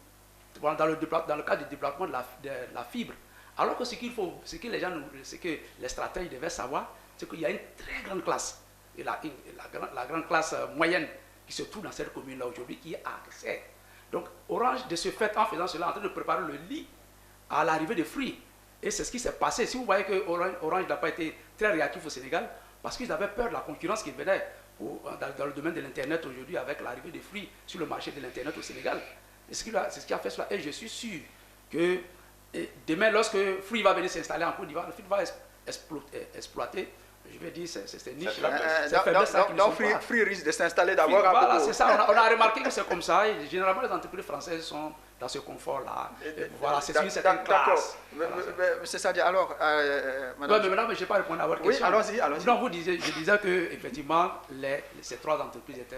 dans le cadre du développement de la fibre. Alors que ce que les stratèges devaient savoir, c'est qu'il y a une très grande classe, et la grande classe moyenne qui se trouve dans cette commune-là aujourd'hui qui a accès. Donc Orange, de ce fait, en faisant cela, en train de préparer le lit à l'arrivée des fruits. Et c'est ce qui s'est passé. Si vous voyez que Orange n'a pas été très réactif au Sénégal, parce qu'ils avaient peur de la concurrence qui venait dans le domaine de l'Internet aujourd'hui avec l'arrivée des fruits sur le marché de l'Internet au Sénégal. C'est ce qui a fait cela. Et je suis sûr que demain, lorsque Free va venir s'installer en Côte d'Ivoire, le Free va exploiter, je vais dire, c'est niche. Donc Free risque de s'installer d'abord à Bobo. Voilà, c'est ça. On a remarqué que c'est comme ça. Et généralement, les entreprises françaises sont dans ce confort-là. Voilà, c'est une certaine classe. C'est-à-dire, alors, madame... mais maintenant, je n'ai pas répondu à votre question. Oui, allons-y. Non, je disais que, effectivement, ces trois entreprises étaient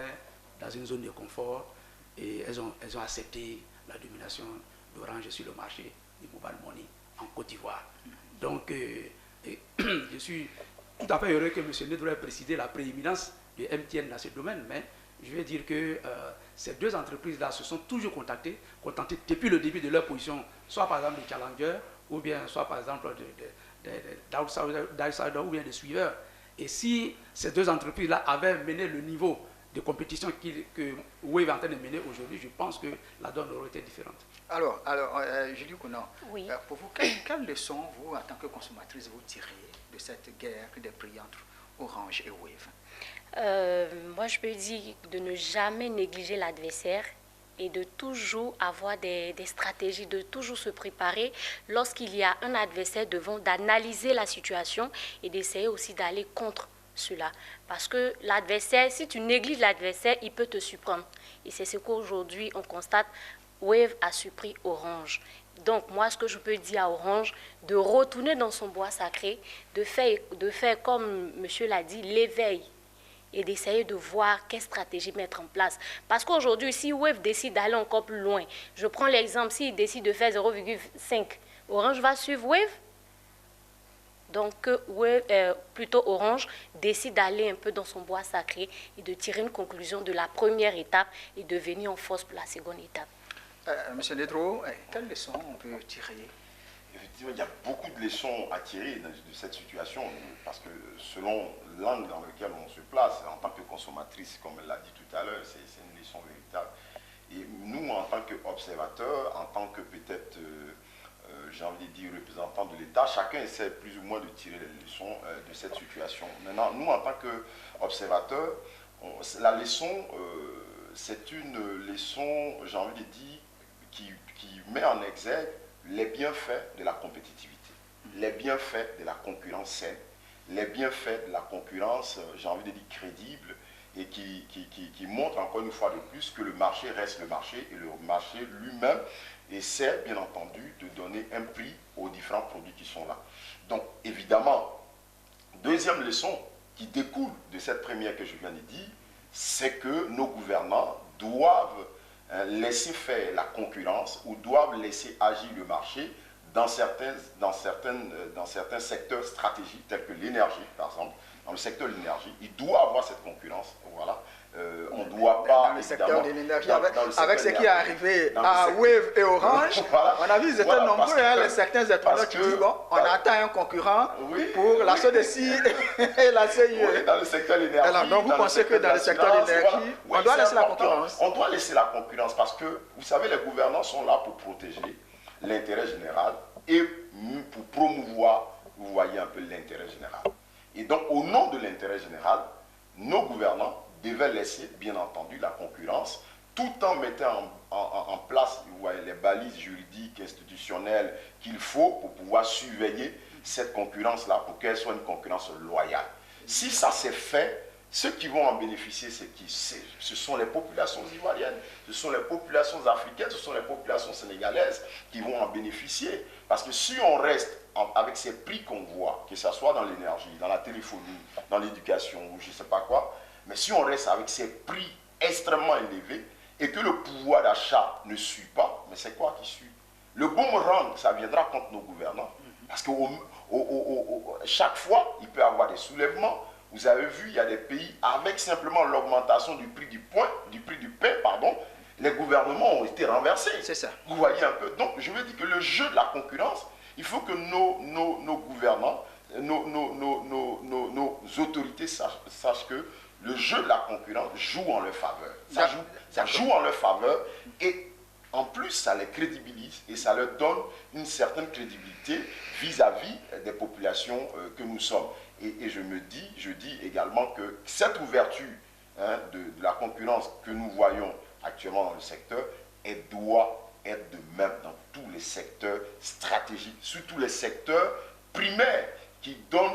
dans une zone de confort et elles ont accepté la domination d'Orange sur le marché du mobile money en Côte d'Ivoire. Donc, je suis tout à fait heureux que M. Nedro ait précisé la prééminence de MTN dans ce domaine, mais je vais dire que ces deux entreprises-là se sont toujours contentées depuis le début de leur position, soit par exemple de challenger, ou bien soit par exemple d'outsider ou bien de suiveur. Et si ces deux entreprises-là avaient mené le niveau de compétition que Wave est en train de mener aujourd'hui, je pense que la donne aurait été différente. Alors Julie Conan, oui. Pour vous, quelle leçon, vous, en tant que consommatrice, vous tirez de cette guerre des prix entre Orange et Wave? Moi, je peux dire de ne jamais négliger l'adversaire et de toujours avoir des stratégies, de toujours se préparer lorsqu'il y a un adversaire devant, d'analyser la situation et d'essayer aussi d'aller contre cela. Parce que l'adversaire, si tu négliges l'adversaire, il peut te surprendre. Et c'est ce qu'aujourd'hui on constate, Wave a surpris Orange. Donc moi, ce que je peux dire à Orange, de retourner dans son bois sacré, de faire comme monsieur l'a dit, l'éveil et d'essayer de voir quelle stratégie mettre en place. Parce qu'aujourd'hui, si Wave décide d'aller encore plus loin, je prends l'exemple, s'il décide de faire 0,5, Orange va suivre Wave. Donc, plutôt Orange décide d'aller un peu dans son bois sacré et de tirer une conclusion de la première étape et de venir en force pour la seconde étape. Monsieur Nedro, quelles leçons on peut tirer? Effectivement, il y a beaucoup de leçons à tirer de cette situation, parce que selon l'angle dans lequel on se place, en tant que consommatrice, comme elle l'a dit tout à l'heure, c'est une leçon véritable. Et nous, en tant qu'observateurs, en tant que peut-être... j'ai envie de dire représentants de l'État, chacun essaie plus ou moins de tirer les leçons de cette situation. Maintenant, nous, en tant qu'observateurs, la leçon, c'est une leçon, j'ai envie de dire, qui met en exergue les bienfaits de la compétitivité, les bienfaits de la concurrence saine, les bienfaits de la concurrence, j'ai envie de dire, crédible, et qui montre encore une fois de plus que le marché reste le marché, et le marché lui-même essaie, bien entendu, de donner un prix aux différents produits qui sont là. Donc, évidemment, Deuxième leçon qui découle de cette première que je viens de dire, c'est que nos gouvernants doivent laisser faire la concurrence ou doivent laisser agir le marché dans certains secteurs stratégiques tels que l'énergie, par exemple. Dans le secteur de l'énergie, il doit avoir cette concurrence. Voilà. On ne doit pas, dans le secteur de l'énergie, avec ce qui est arrivé à Wave et Orange, voilà, on a vu, ils étaient nombreux, certains étrangers qui disent, bon, on attend un concurrent pour la SODECI et la CIE. Oui, dans le secteur de l'énergie. Alors, donc vous pensez que dans le secteur de l'énergie, on doit laisser la concurrence? On doit laisser la concurrence parce que, vous savez, les gouvernants sont là pour protéger l'intérêt général et pour promouvoir, vous voyez un peu l'intérêt général. Et donc, au nom de l'intérêt général, nos gouvernants devaient laisser, bien entendu, la concurrence, tout en mettant en place, vous voyez, les balises juridiques, institutionnelles qu'il faut pour pouvoir surveiller cette concurrence-là, pour qu'elle soit une concurrence loyale. Si ça s'est fait, ceux qui vont en bénéficier, ce sont les populations ivoiriennes, ce sont les populations africaines, ce sont les populations sénégalaises qui vont en bénéficier. Parce que si on reste avec ces prix qu'on voit, que ce soit dans l'énergie, dans la téléphonie, dans l'éducation ou je ne sais pas quoi, mais si on reste avec ces prix extrêmement élevés et que le pouvoir d'achat ne suit pas, mais c'est quoi qui suit? Le boomerang, ça viendra contre nos gouvernants. Parce que chaque fois, il peut y avoir des soulèvements. Vous avez vu, il y a des pays avec simplement l'augmentation du prix du pain, les gouvernements ont été renversés. C'est ça. Vous voyez un peu. Donc, je veux dire que le jeu de la concurrence, il faut que nos gouvernants, nos autorités sachent que le jeu de la concurrence joue en leur faveur. Ça joue en leur faveur et en plus, ça les crédibilise et ça leur donne une certaine crédibilité vis-à-vis des populations que nous sommes. Et je dis également que cette ouverture de la concurrence que nous voyons actuellement dans le secteur, elle doit être de même dans tous les secteurs stratégiques, surtout les secteurs primaires qui donnent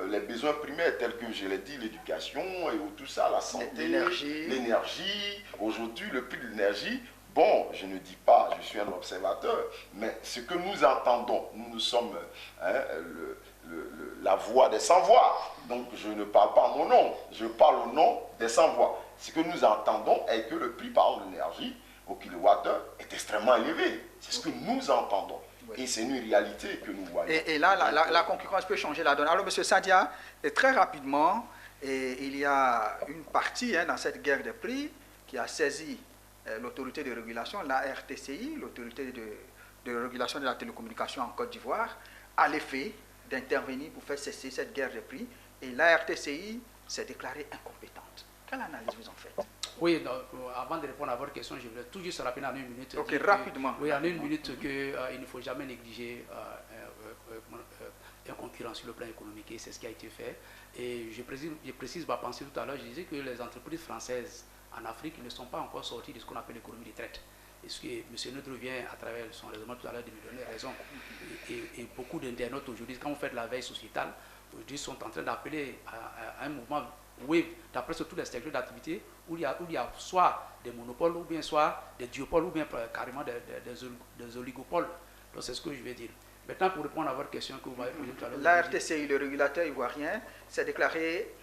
les besoins primaires tels que, je l'ai dit, l'éducation et tout ça, la santé, l'énergie. Aujourd'hui, le prix de l'énergie, bon, je ne dis pas, je suis un observateur, mais ce que nous entendons, nous sommes la voix des sans-voix. Donc, je ne parle pas en mon nom, je parle au nom des sans-voix. Ce que nous entendons est que le prix, par exemple, de l'énergie au kilowattheure est extrêmement élevé. C'est ce que nous entendons. Oui. Et c'est une réalité que nous voyons. Et là, la concurrence peut changer la donne. Alors, M. Sadia, très rapidement, il y a une partie dans cette guerre des prix qui a saisi l'autorité de régulation, la RTCI, l'autorité de régulation de la télécommunication en Côte d'Ivoire, à l'effet d'intervenir pour faire cesser cette guerre des prix. Et la RTCI s'est déclarée incompétente. Quelle analyse vous en faites? Oui, donc, avant de répondre à votre question, je voulais tout juste rappeler en une minute. Ok, rapidement. Oui, en une minute qu'il ne faut jamais négliger un concurrent sur le plan économique, et c'est ce qui a été fait. Et je précise ma pensée tout à l'heure, je disais que les entreprises françaises en Afrique ne sont pas encore sorties de ce qu'on appelle l'économie des traites. Et ce que M. Neutre vient, à travers son raisonnement tout à l'heure, de me donner raison. Et beaucoup d'internautes aujourd'hui, quand vous faites la veille sociétale, aujourd'hui sont en train d'appeler à un mouvement Wave dans presque tous les secteurs d'activité où il y a soit des monopoles, ou bien soit des duopoles, ou bien carrément des oligopoles. Donc c'est ce que je vais dire. Maintenant, pour répondre à votre question que vous m'avez posée tout à l'heure. La RTCI, le régulateur ivoirien, s'est déclaré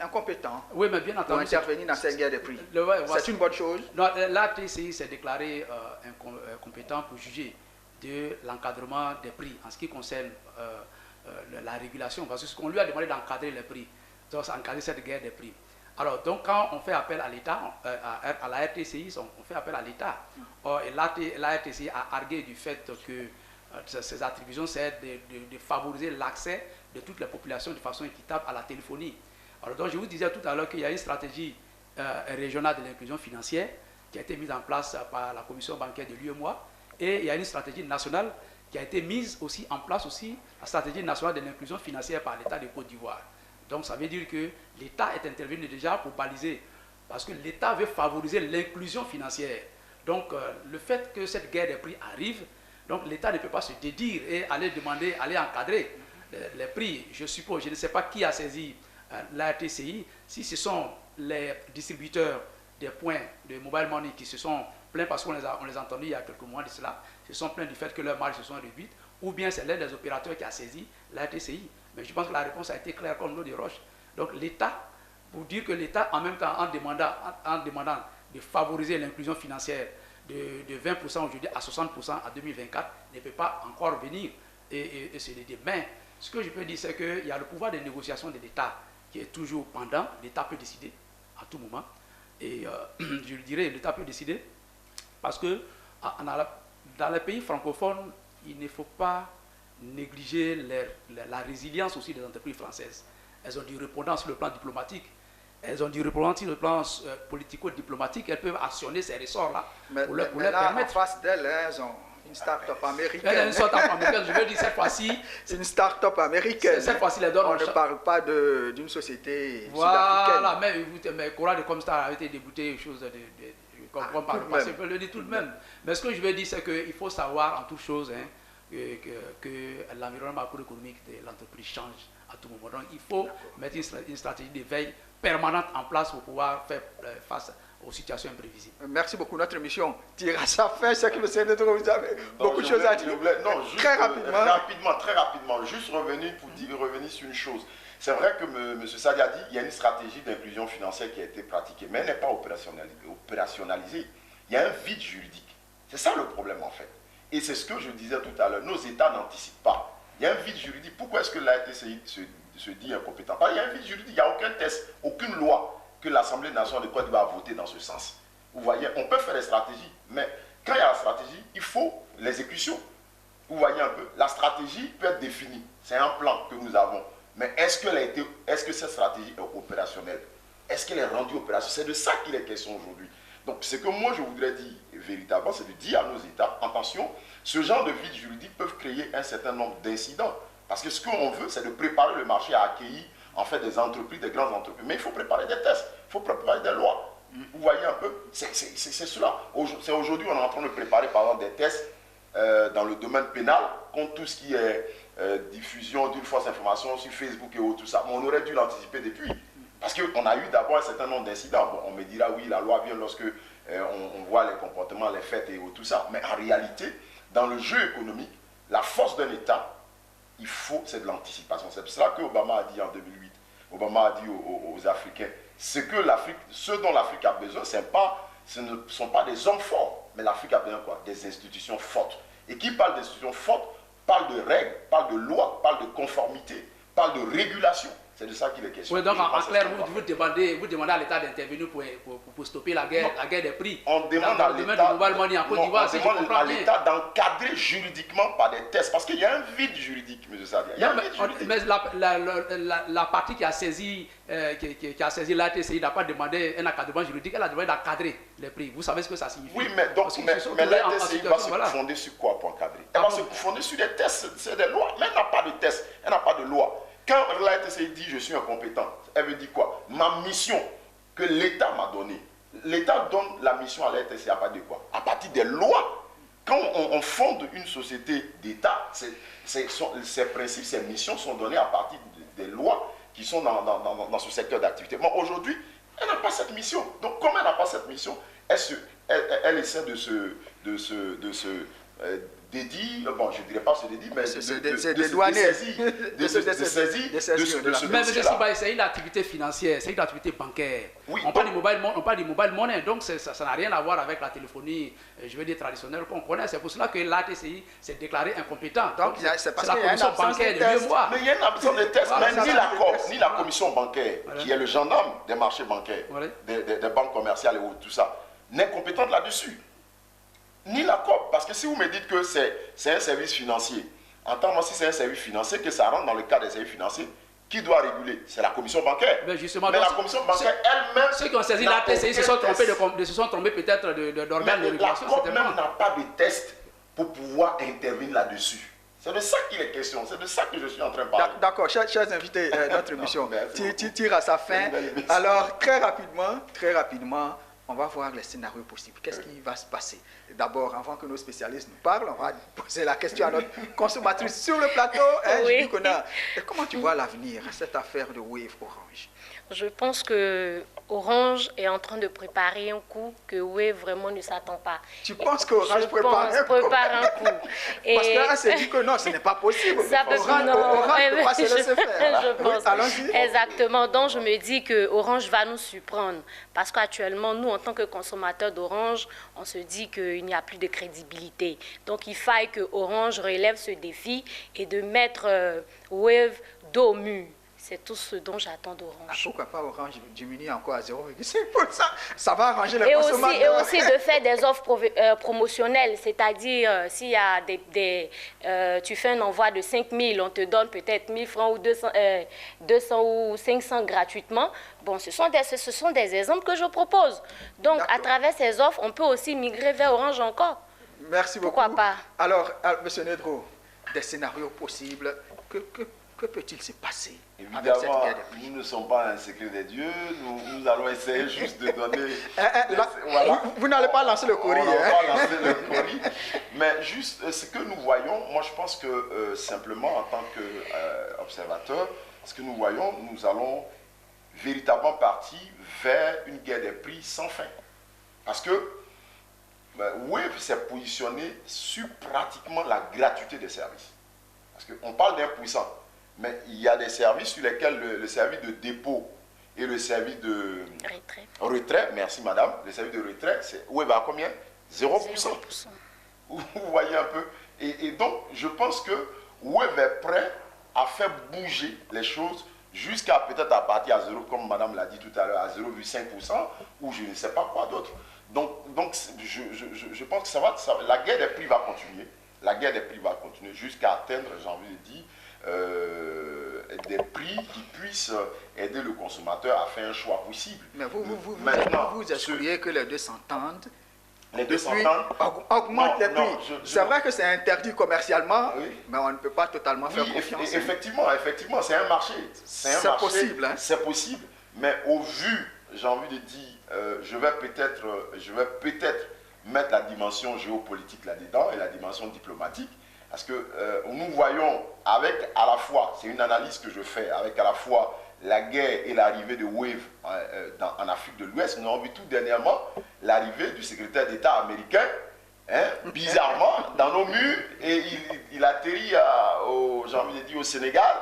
incompétent, oui, mais bien entendu, pour intervenir dans cette guerre des prix. C'est une bonne chose. La RTCI s'est déclaré incompétent pour juger de l'encadrement des prix en ce qui concerne la régulation, parce que ce qu'on lui a demandé d'encadrer les prix, donc encadrer cette guerre des prix. Alors, donc, quand on fait appel à l'État, à la RTCI, on fait appel à l'État. La RTCI a argué du fait que ces attributions, c'est de favoriser l'accès de toutes les populations de façon équitable à la téléphonie. Alors, donc, je vous disais tout à l'heure qu'il y a une stratégie régionale de l'inclusion financière qui a été mise en place par la commission bancaire de l'UEMOA, et il y a une stratégie nationale qui a été mise aussi en place aussi, la stratégie nationale de l'inclusion financière par l'État de Côte d'Ivoire. Donc ça veut dire que l'État est intervenu déjà pour baliser, parce que l'État veut favoriser l'inclusion financière. Donc le fait que cette guerre des prix arrive, donc l'État ne peut pas se dédire et aller demander, aller encadrer les prix. Je suppose, je ne sais pas qui a saisi la RTCI, si ce sont les distributeurs des points de mobile money qui se sont plaints parce qu'on les a entendus il y a quelques mois de cela, se sont plaints du fait que leurs marges se sont réduites, ou bien c'est l'un des opérateurs qui a saisi la RTCI. Mais je pense que la réponse a été claire comme l'eau de roche. Donc l'État, pour dire que l'État, en même temps, en demandant de favoriser l'inclusion financière de 20% aujourd'hui à 60% à 2024, ne peut pas encore venir et se l'aider. Mais ce que je peux dire, c'est qu'il y a le pouvoir de négociation de l'État qui est toujours pendant. L'État peut décider à tout moment. Et je le dirais, l'État peut décider parce que dans les pays francophones, il ne faut pas négliger la résilience aussi des entreprises françaises. Elles ont du répondant sur le plan diplomatique, elles ont du répondant sur le plan politico-diplomatique, elles peuvent actionner ces ressorts-là pour leur permettre. En face d'elles, elles ont une start-up américaine. Elle a une start-up américaine, je veux dire cette fois-ci. C'est une start-up américaine. Cette fois-ci, les donne. On ne parle pas d'une société sud-africaine. Voilà, mais Cora de Comstar a été débouté, chose de je comprends pas. Je peux le dire tout de même. Mais ce que je veux dire, c'est qu'il faut savoir en toute chose que l'environnement macroéconomique de l'entreprise change à tout moment. Donc il faut mettre une stratégie de veille permanente en place pour pouvoir faire face aux situations imprévisibles. Merci beaucoup. Notre émission tire à sa fin. C'est que vous avez beaucoup de choses à dire. Non, juste très rapidement. Juste revenir sur une chose. C'est vrai que M. Sadi a dit qu'il y a une stratégie d'inclusion financière qui a été pratiquée, mais elle n'est pas opérationnalisée. Il y a un vide juridique. C'est ça le problème en fait. Et c'est ce que je disais tout à l'heure. Nos États n'anticipent pas. Il y a un vide juridique. Pourquoi est-ce que la RTCI se dit incompétent? Il y a un vide juridique. Il n'y a aucun test, aucune loi que l'Assemblée nationale de Côte d'Ivoire a voté dans ce sens. Vous voyez, on peut faire des stratégies, mais quand il y a la stratégie, il faut l'exécution. Vous voyez un peu, la stratégie peut être définie. C'est un plan que nous avons. Mais est-ce que cette stratégie est opérationnelle? Est-ce qu'elle est rendue opérationnelle? C'est de ça qu'il est question aujourd'hui. Donc, ce que moi je voudrais dire véritablement, c'est de dire à nos États, attention, ce genre de vide juridique peuvent créer un certain nombre d'incidents. Parce que ce qu'on veut, c'est de préparer le marché à accueillir en fait des entreprises, des grandes entreprises. Mais il faut préparer des tests, il faut préparer des lois. Vous voyez un peu, c'est cela. C'est aujourd'hui, on est en train de préparer par exemple des tests dans le domaine pénal contre tout ce qui est diffusion d'une fausse information sur Facebook et tout ça. Mais on aurait dû l'anticiper depuis. Parce qu'on a eu d'abord un certain nombre d'incidents. Bon, on me dira, oui, la loi vient lorsque on voit les comportements, les faits et tout ça. Mais en réalité, dans le jeu économique, la force d'un État, c'est de l'anticipation. C'est pour cela qu'Obama a dit en 2008, Obama a dit aux Africains, ce dont l'Afrique a besoin, ce ne sont pas des hommes forts, mais l'Afrique a besoin quoi? Des institutions fortes. Et qui parle d'institutions fortes, parle de règles, parle de lois, parle de conformité, parle de régulation. C'est de ça qu'il est question. Oui, donc en clair, vous demandez à l'État d'intervenir pour stopper la guerre des prix. On demande à l'État d'encadrer juridiquement par des tests. Parce qu'il y a un vide juridique, M. Sadia. Mais la partie qui a saisi l'ATCI n'a pas demandé un encadrement juridique, elle a demandé d'encadrer les prix. Vous savez ce que ça signifie? Oui, mais l'ATCI va se fonder sur quoi pour encadrer? Elle va se fonder sur des tests, c'est des lois. Mais elle n'a pas de tests, elle n'a pas de loi. Quand la RTCI dit je suis incompétent, elle veut dire quoi? Ma mission que l'État m'a donnée. L'État donne la mission à la RTCI à partir de quoi? À partir des lois. Quand on fonde une société d'État, ces principes, ces missions sont données à partir des lois qui sont dans ce secteur d'activité. Mais aujourd'hui, elle n'a pas cette mission. Donc comme elle n'a pas cette mission, elle essaie de se dédie, bon, je ne dirais pas se dédie, mais de se mais c'est une activité financière, c'est une activité bancaire. Oui, on parle du mobile money, donc ça n'a rien à voir avec la téléphonie, je veux dire, traditionnelle qu'on connaît. C'est pour cela que l'ATCI s'est déclaré incompétent. Donc c'est la commission bancaire de 2 mois. Mais il y a une absence de tests, ni la COP, ni la commission bancaire, qui est le gendarme des marchés bancaires, des banques commerciales et tout ça, n'est compétente là-dessus. Ni la COP, parce que si vous me dites que c'est un service financier, entends-moi, si c'est un service financier, que ça rentre dans le cadre des services financiers, qui doit réguler? C'est la commission bancaire. Mais justement, la commission bancaire elle-même... Ceux qui ont saisi la TCI se sont trompés peut-être d'organes de régulation. La COP même n'a pas de test pour pouvoir intervenir là-dessus. C'est de ça qu'il est question, c'est de ça que je suis en train de parler. D'accord, chers invités, notre émission tire à sa fin. Alors, très rapidement, on va voir les scénarios possibles. Qu'est-ce qui va se passer? D'abord, avant que nos spécialistes nous parlent, on va poser la question à notre consommatrice sur le plateau. Oui. Comment tu vois l'avenir, cette affaire de Wave Orange? Je pense que Orange est en train de préparer un coup que Wave vraiment ne s'attend pas. Tu penses qu'Orange prépare un coup? Parce que là, c'est dit que non, ce n'est pas possible. Orange ne peut pas se laisser faire. Je pense. Allons-y. Exactement. Donc, je me dis que Orange va nous surprendre. Parce qu'actuellement, nous, en tant que consommateurs d'Orange, on se dit qu'il n'y a plus de crédibilité. Donc, il faille que Orange relève ce défi et de mettre Wave dos au mur. C'est tout ce dont j'attends d'Orange. Pourquoi pas Orange diminue encore à 0,5%? Ça va arranger les consommateurs. Et aussi de faire des offres promotionnelles, c'est-à-dire s'il y a tu fais un envoi de 5 000, on te donne peut-être 1 000 francs ou 200 ou 500 gratuitement. Bon, ce sont des exemples que je propose. Donc, à travers ces offres, on peut aussi migrer vers Orange encore. Merci beaucoup. Pourquoi pas? Alors, M. Nedro, des scénarios possibles, que peut-il se passer? Évidemment, nous ne sommes pas un secret des dieux, nous allons essayer juste de donner... voilà. Vous n'allez pas lancer le courrier. On va pas lancer le courrier, mais juste ce que nous voyons, moi je pense que simplement en tant qu'observateur, ce que nous voyons, nous allons véritablement partir vers une guerre des prix sans fin. Parce que Wave s'est positionné sur pratiquement la gratuité des services. Parce qu'on parle d'impuissant. Mais il y a des services sur lesquels le service de dépôt et le service de retrait, merci madame, le service de retrait, c'est Wave à combien? 0%. Vous voyez un peu. Et donc, je pense que Wave est prêt à faire bouger les choses jusqu'à peut-être à partir à 0, comme madame l'a dit tout à l'heure, à 0,5% ou je ne sais pas quoi d'autre. Donc je pense que la guerre des prix va continuer. La guerre des prix va continuer jusqu'à atteindre, j'ai envie de dire, des prix qui puissent aider le consommateur à faire un choix possible. Mais vous excluez que les deux s'entendent. Les deux s'entendent. Augmentent les prix. C'est vrai que c'est interdit commercialement, oui, mais on ne peut pas totalement faire confiance. Effectivement, c'est un marché. C'est possible. Hein? C'est possible, mais au vu, j'ai envie de dire, je vais peut-être mettre la dimension géopolitique là-dedans et la dimension diplomatique. Parce que nous voyons avec à la fois, c'est une analyse que je fais, avec à la fois la guerre et l'arrivée de Wave en Afrique de l'Ouest. Nous avons vu tout dernièrement l'arrivée du secrétaire d'État américain, bizarrement, dans nos murs, et il atterrit j'ai envie de dire, au Sénégal,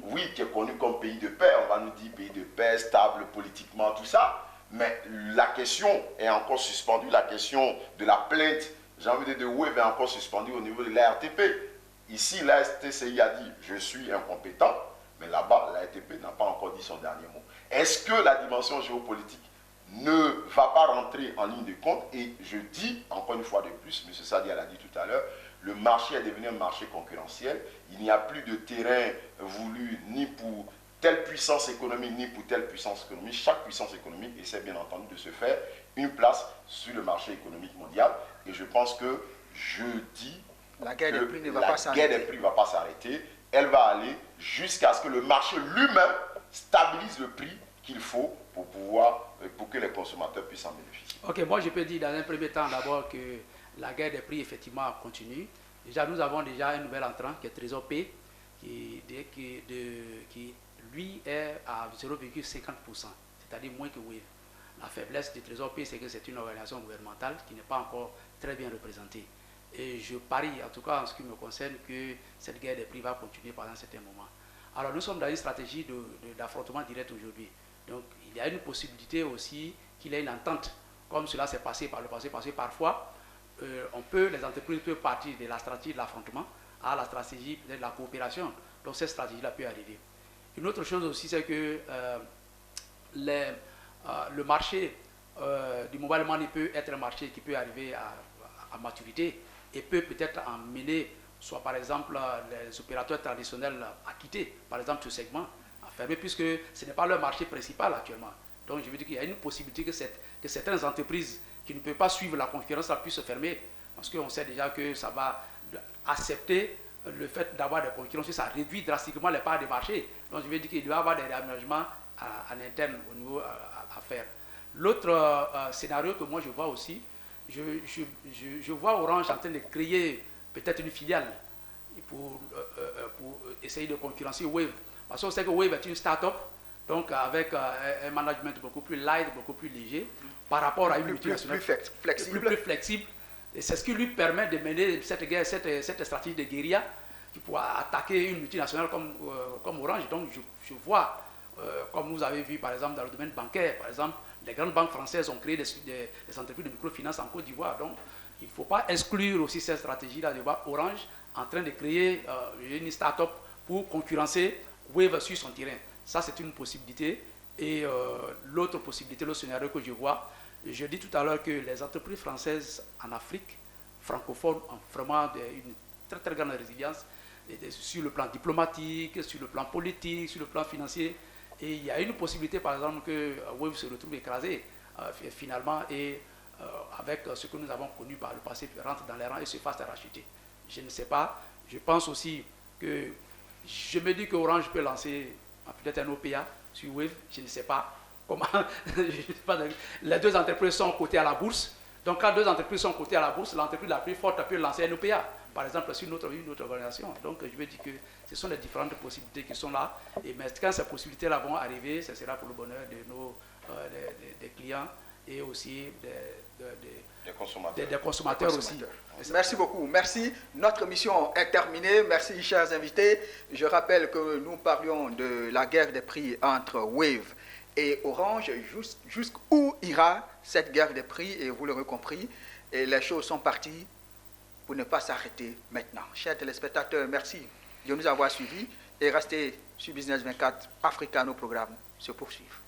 oui, qui est connu comme pays de paix, on va nous dire pays de paix, stable politiquement, tout ça, mais la question est encore suspendue, la question de la plainte, j'ai envie de dire, Wave est encore suspendue au niveau de l'ARTP. Ici, la STCI a dit, je suis incompétent, mais là-bas, la RTP n'a pas encore dit son dernier mot. Est-ce que la dimension géopolitique ne va pas rentrer en ligne de compte? Et je dis, encore une fois de plus, M. Sadia l'a dit tout à l'heure, le marché est devenu un marché concurrentiel. Il n'y a plus de terrain voulu ni pour telle puissance économique, ni pour telle puissance économique. Chaque puissance économique essaie bien entendu de se faire une place sur le marché économique mondial. Et je pense que, je dis, la guerre des prix ne va pas s'arrêter. Elle va aller jusqu'à ce que le marché lui-même stabilise le prix qu'il faut pour que les consommateurs puissent en bénéficier. Ok, moi je peux dire dans un premier temps d'abord que la guerre des prix effectivement continue. Déjà, nous avons déjà un nouvel entrant qui est Trésor P, qui lui est à 0,50%, c'est-à-dire moins que Wave. La faiblesse du Trésor P, c'est que c'est une organisation gouvernementale qui n'est pas encore très bien représentée. Et je parie, en tout cas en ce qui me concerne, que cette guerre des prix va continuer pendant un certain moment. Alors nous sommes dans une stratégie d'affrontement direct aujourd'hui. Donc il y a une possibilité aussi qu'il y ait une entente, comme cela s'est passé par le passé, parce que parfois, les entreprises peuvent partir de la stratégie de l'affrontement à la stratégie de la coopération. Donc cette stratégie-là peut arriver. Une autre chose aussi, c'est que le marché du mobile money peut être un marché qui peut arriver à maturité et peut peut-être emmener soit par exemple les opérateurs traditionnels à quitter par exemple ce segment, à fermer, puisque ce n'est pas leur marché principal actuellement. Donc je veux dire qu'il y a une possibilité que certaines entreprises qui ne peuvent pas suivre la concurrence puissent se fermer, parce qu'on sait déjà que ça va accepter le fait d'avoir des concurrences, ça réduit drastiquement les parts de marché. Donc je veux dire qu'il doit y avoir des réaménagements en interne au niveau à faire. L'autre scénario que moi je vois aussi, je vois Orange en train de créer peut-être une filiale pour essayer de concurrencer Wave. Parce qu'on sait que Wave est une start-up, donc avec un management beaucoup plus light, beaucoup plus léger, par rapport à une multinationale plus flexible. Et c'est ce qui lui permet de mener cette stratégie de guérilla qui pourra attaquer une multinationale comme Orange. Donc je vois, comme vous avez vu par exemple dans le domaine bancaire, par exemple, les grandes banques françaises ont créé des entreprises de microfinance en Côte d'Ivoire. Donc il ne faut pas exclure aussi cette stratégie-là de voir Orange en train de créer une start-up pour concurrencer Wave sur son terrain. Ça, c'est une possibilité. Et l'autre possibilité, le scénario que je vois, je dis tout à l'heure que les entreprises françaises en Afrique francophone ont vraiment une très très grande résilience sur le plan diplomatique, sur le plan politique, sur le plan financier. Et il y a une possibilité, par exemple, que Wave se retrouve écrasé finalement et avec ce que nous avons connu par le passé, rentre dans les rangs et se fasse racheter. Je ne sais pas. Je pense aussi que je me dis qu'Orange peut lancer peut-être un OPA sur Wave. Je ne sais pas comment. Les deux entreprises sont cotées à la bourse. Donc, quand deux entreprises sont cotées à la bourse, l'entreprise la plus forte peut lancer un OPA, par exemple, sur une autre organisation. Donc, je veux dire que ce sont les différentes possibilités qui sont là. Et mais quand ces possibilités-là vont arriver, ce sera pour le bonheur de nos des clients et aussi des consommateurs aussi. Merci beaucoup. Merci. Notre mission est terminée. Merci, chers invités. Je rappelle que nous parlions de la guerre des prix entre Wave et Orange. Jusqu'où ira cette guerre des prix? Et vous l'aurez compris, et les choses sont parties pour ne pas s'arrêter maintenant. Chers téléspectateurs, merci de nous avoir suivis et restez sur Business 24 Africa. Nos programmes se poursuivent.